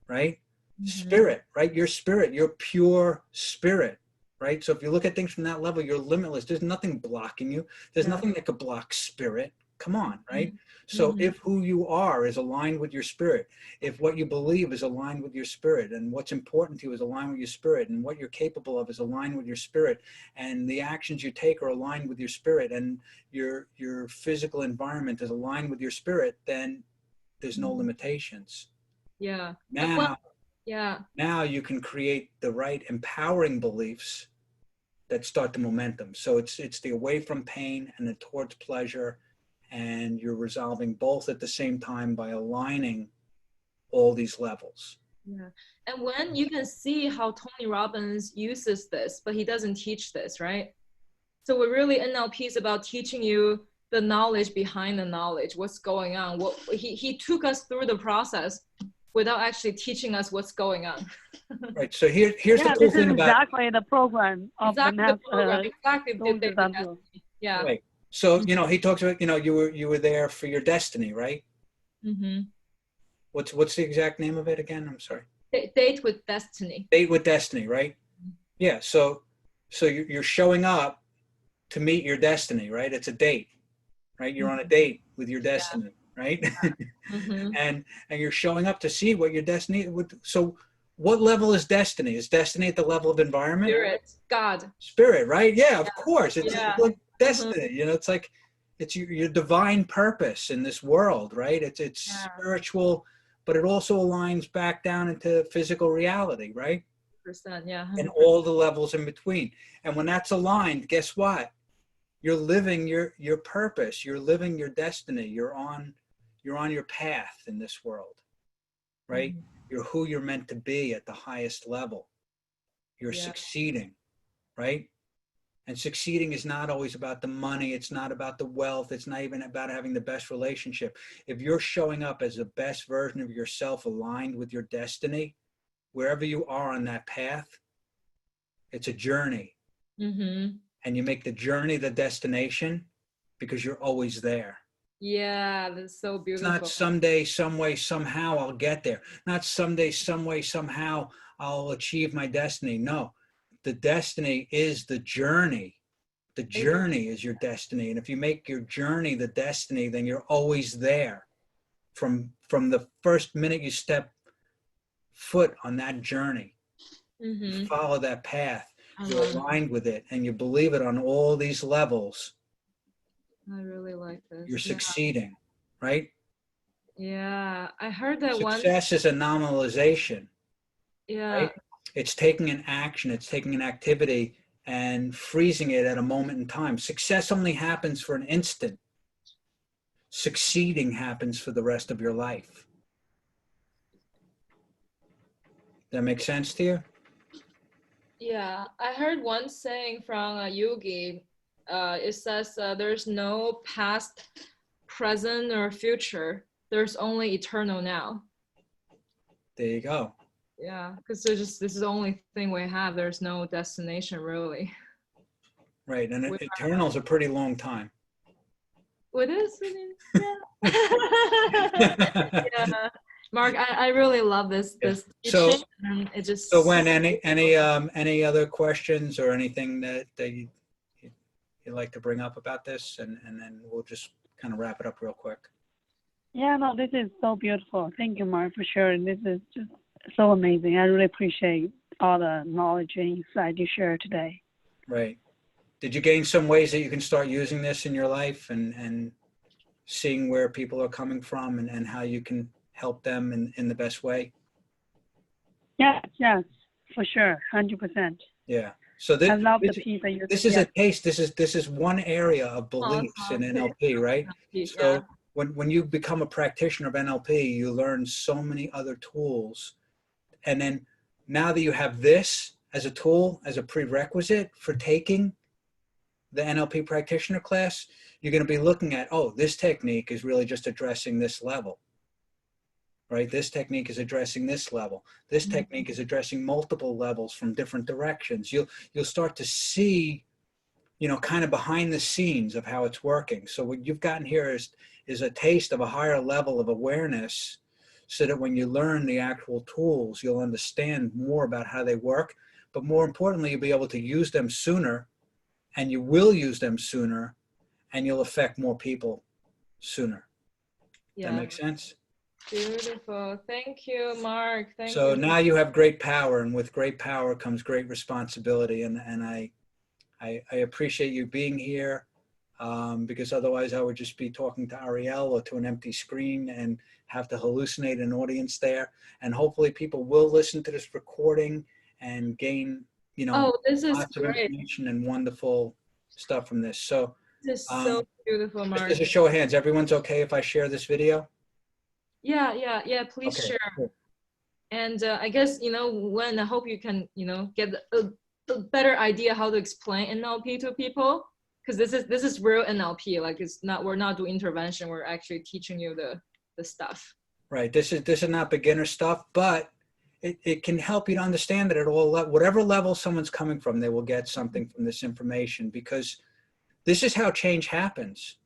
right? Spirit, right? Your spirit, your pure spirit. Right? So if you look at things from that level, you're limitless. There's nothing blocking you. There's nothing that could block spirit. Come on, right? So if who you are is aligned with your spirit, if what you believe is aligned with your spirit, and what's important to you is aligned with your spirit, and what you're capable of is aligned with your spirit, and the actions you take are aligned with your spirit, and your physical environment is aligned with your spirit, then there's no limitations. Yeah. Now you can create the right empowering beliefs that start the momentum. So it's the away from pain and the towards pleasure, and you're resolving both at the same time by aligning all these levels. Yeah. And when you can see how Tony Robbins uses this, but he doesn't teach this, right? So we're really NLP is about teaching you the knowledge behind the knowledge, what's going on. What he took us through the process without actually teaching us what's going on. Right. So here's the cool this is thing about exactly the program of Exactly the the program. Exactly the yeah. right. So he talks about you were there for your destiny, right? Mm-hmm. What's the exact name of it again? I'm sorry. Date with destiny. Date with destiny, right? Yeah. So you're showing up to meet your destiny, right? It's a date, right? You're on a date with your destiny, right? Mm-hmm. and you're showing up to see what your destiny would. So what level is destiny? Is destiny at the level of environment? Spirit, God. Spirit, right? Yeah, of course. It's like destiny. Mm-hmm. It's like it's your divine purpose in this world, right? It's spiritual, but it also aligns back down into physical reality, right? Yeah. 100%. And all the levels in between. And when that's aligned, guess what? You're living your purpose. You're living your destiny. You're on your path in this world, right? Mm-hmm. You're who you're meant to be at the highest level. You're succeeding, right? And succeeding is not always about the money. It's not about the wealth. It's not even about having the best relationship. If you're showing up as the best version of yourself aligned with your destiny, wherever you are on that path, it's a journey. Mm-hmm. And you make the journey the destination because you're always there. Yeah, that's so beautiful. It's not someday, some way, somehow I'll get there. Not someday, some way, somehow I'll achieve my destiny. No, the destiny is the journey. The journey is your destiny. And if you make your journey the destiny, then you're always there. From the first minute you step foot on that journey, you follow that path, you're aligned with it, and you believe it on all these levels. I really like this. You're succeeding, right? Yeah, I heard that Success is a nominalization. Yeah. Right? It's taking an action, it's taking an activity and freezing it at a moment in time. Success only happens for an instant. Succeeding happens for the rest of your life. That make sense to you? Yeah, I heard one saying from a yogi. It says there's no past, present, or future. There's only eternal now. There you go. Yeah, because this is the only thing we have. There's no destination really. Right, and eternal's a pretty long time. It is. Yeah. Yeah. Mark, I really love this teaching. And it just so when any other questions or anything that you'd like to bring up about this, and then we'll just kind of wrap it up real quick. Yeah, no, this is so beautiful. Thank you, Mark, for sharing. This is just so amazing. I really appreciate all the knowledge and insight you shared today. Right. Did you gain some ways that you can start using this in your life and seeing where people are coming from and how you can help them in the best way? Yes, for sure, 100%. Yeah. So I love the piece that you. This is a taste. This is one area of beliefs in NLP, right? So when you become a practitioner of NLP, you learn so many other tools, and then now that you have this as a tool, as a prerequisite for taking the NLP practitioner class, you're going to be looking at, oh, this technique is really just addressing this level. Right? This technique is addressing this level. This technique is addressing multiple levels from different directions. You'll start to see, kind of behind the scenes of how it's working. So what you've gotten here is a taste of a higher level of awareness, so that when you learn the actual tools, you'll understand more about how they work. But more importantly, you'll be able to use them sooner, and you will use them sooner, and you'll affect more people sooner. Yeah. That makes sense? Beautiful. Thank you, Mark. Thank you. So now you have great power, and with great power comes great responsibility. And I appreciate you being here, because otherwise I would just be talking to Ariel or to an empty screen and have to hallucinate an audience there. And hopefully people will listen to this recording and gain, this is lots great. of information and wonderful stuff from this. So this is so beautiful, Mark. Just as a show of hands, everyone's okay if I share this video? Yeah, please share. Cool. And I guess, when I hope you can, get a better idea how to explain NLP to people, because this is real NLP. Like we're not doing intervention. We're actually teaching you the stuff. Right. This is not beginner stuff, but it can help you to understand that at all, whatever level someone's coming from, they will get something from this information, because this is how change happens.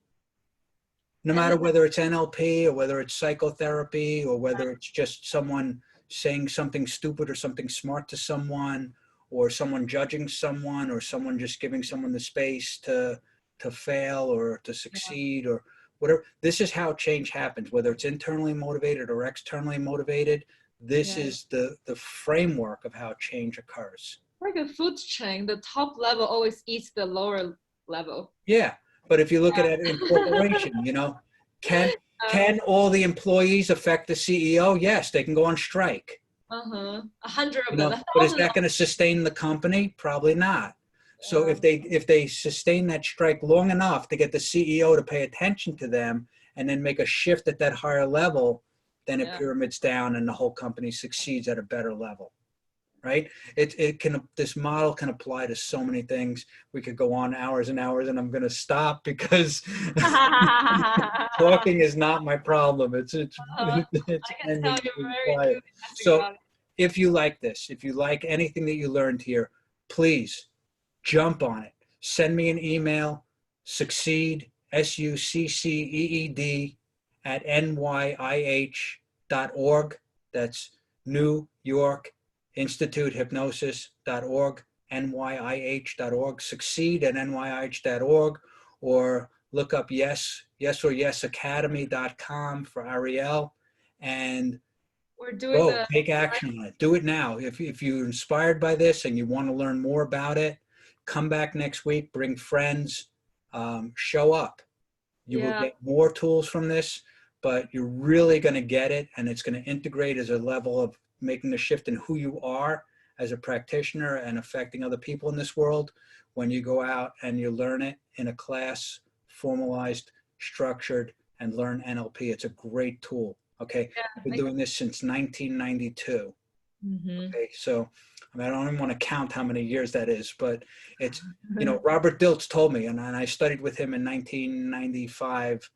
No matter whether it's NLP or whether it's psychotherapy or whether it's just someone saying something stupid or something smart to someone, or someone judging someone, or someone just giving someone the space to fail or to succeed, or whatever. This is how change happens, whether it's internally motivated or externally motivated. This is the framework of how change occurs. Like a food chain, the top level always eats the lower level. Yeah. But if you look at it in corporation, can all the employees affect the CEO? Yes, they can go on strike. 100 of them. But is that going to sustain the company? Probably not. So if they sustain that strike long enough to get the CEO to pay attention to them and then make a shift at that higher level, then it pyramids down and the whole company succeeds at a better level. Right? This model can apply to so many things. We could go on hours and hours, and I'm going to stop because talking is not my problem. It's I can tell you're very quiet. So if you like this, if you like anything that you learned here, please jump on it. Send me an email, succeed, SUCCEED at nyih.org. That's New York Institute Hypnosis.org, nyih.org, succeed at nyih.org, or look up yes or yesacademy.com for Ariel, and take action on it. Do it now. If you're inspired by this and you want to learn more about it, come back next week, bring friends, show up. You will get more tools from this, but you're really going to get it, and it's going to integrate as a level of making a shift in who you are as a practitioner and affecting other people in this world when you go out and you learn it in a class, formalized, structured, and learn NLP. It's a great tool. Okay. I've been doing this since 1992. Okay. So I don't even want to count how many years that is, but it's, Robert Dilts told me, and I studied with him in 1995,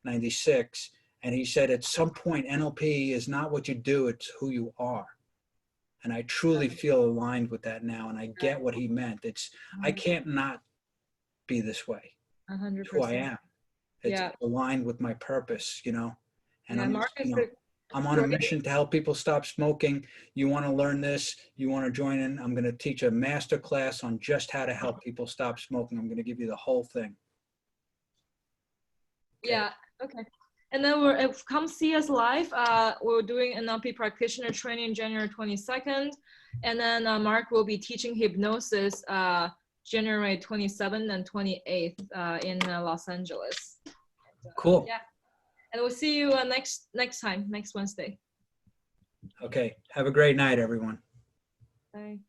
96. And he said, at some point, NLP is not what you do, it's who you are. And I truly feel aligned with that now. And I get what he meant. I can't not be this way. 100%. It's who I am. It's aligned with my purpose, And I'm on a mission to help people stop smoking. You want to learn this, you want to join in, I'm going to teach a master class on just how to help people stop smoking. I'm going to give you the whole thing. Okay. Yeah. Okay. And then come see us live. We're doing NLP practitioner training January 22nd. And then Mark will be teaching hypnosis January 27th and 28th in Los Angeles. Cool. Yeah. And we'll see you next time, next Wednesday. Okay. Have a great night, everyone. Bye.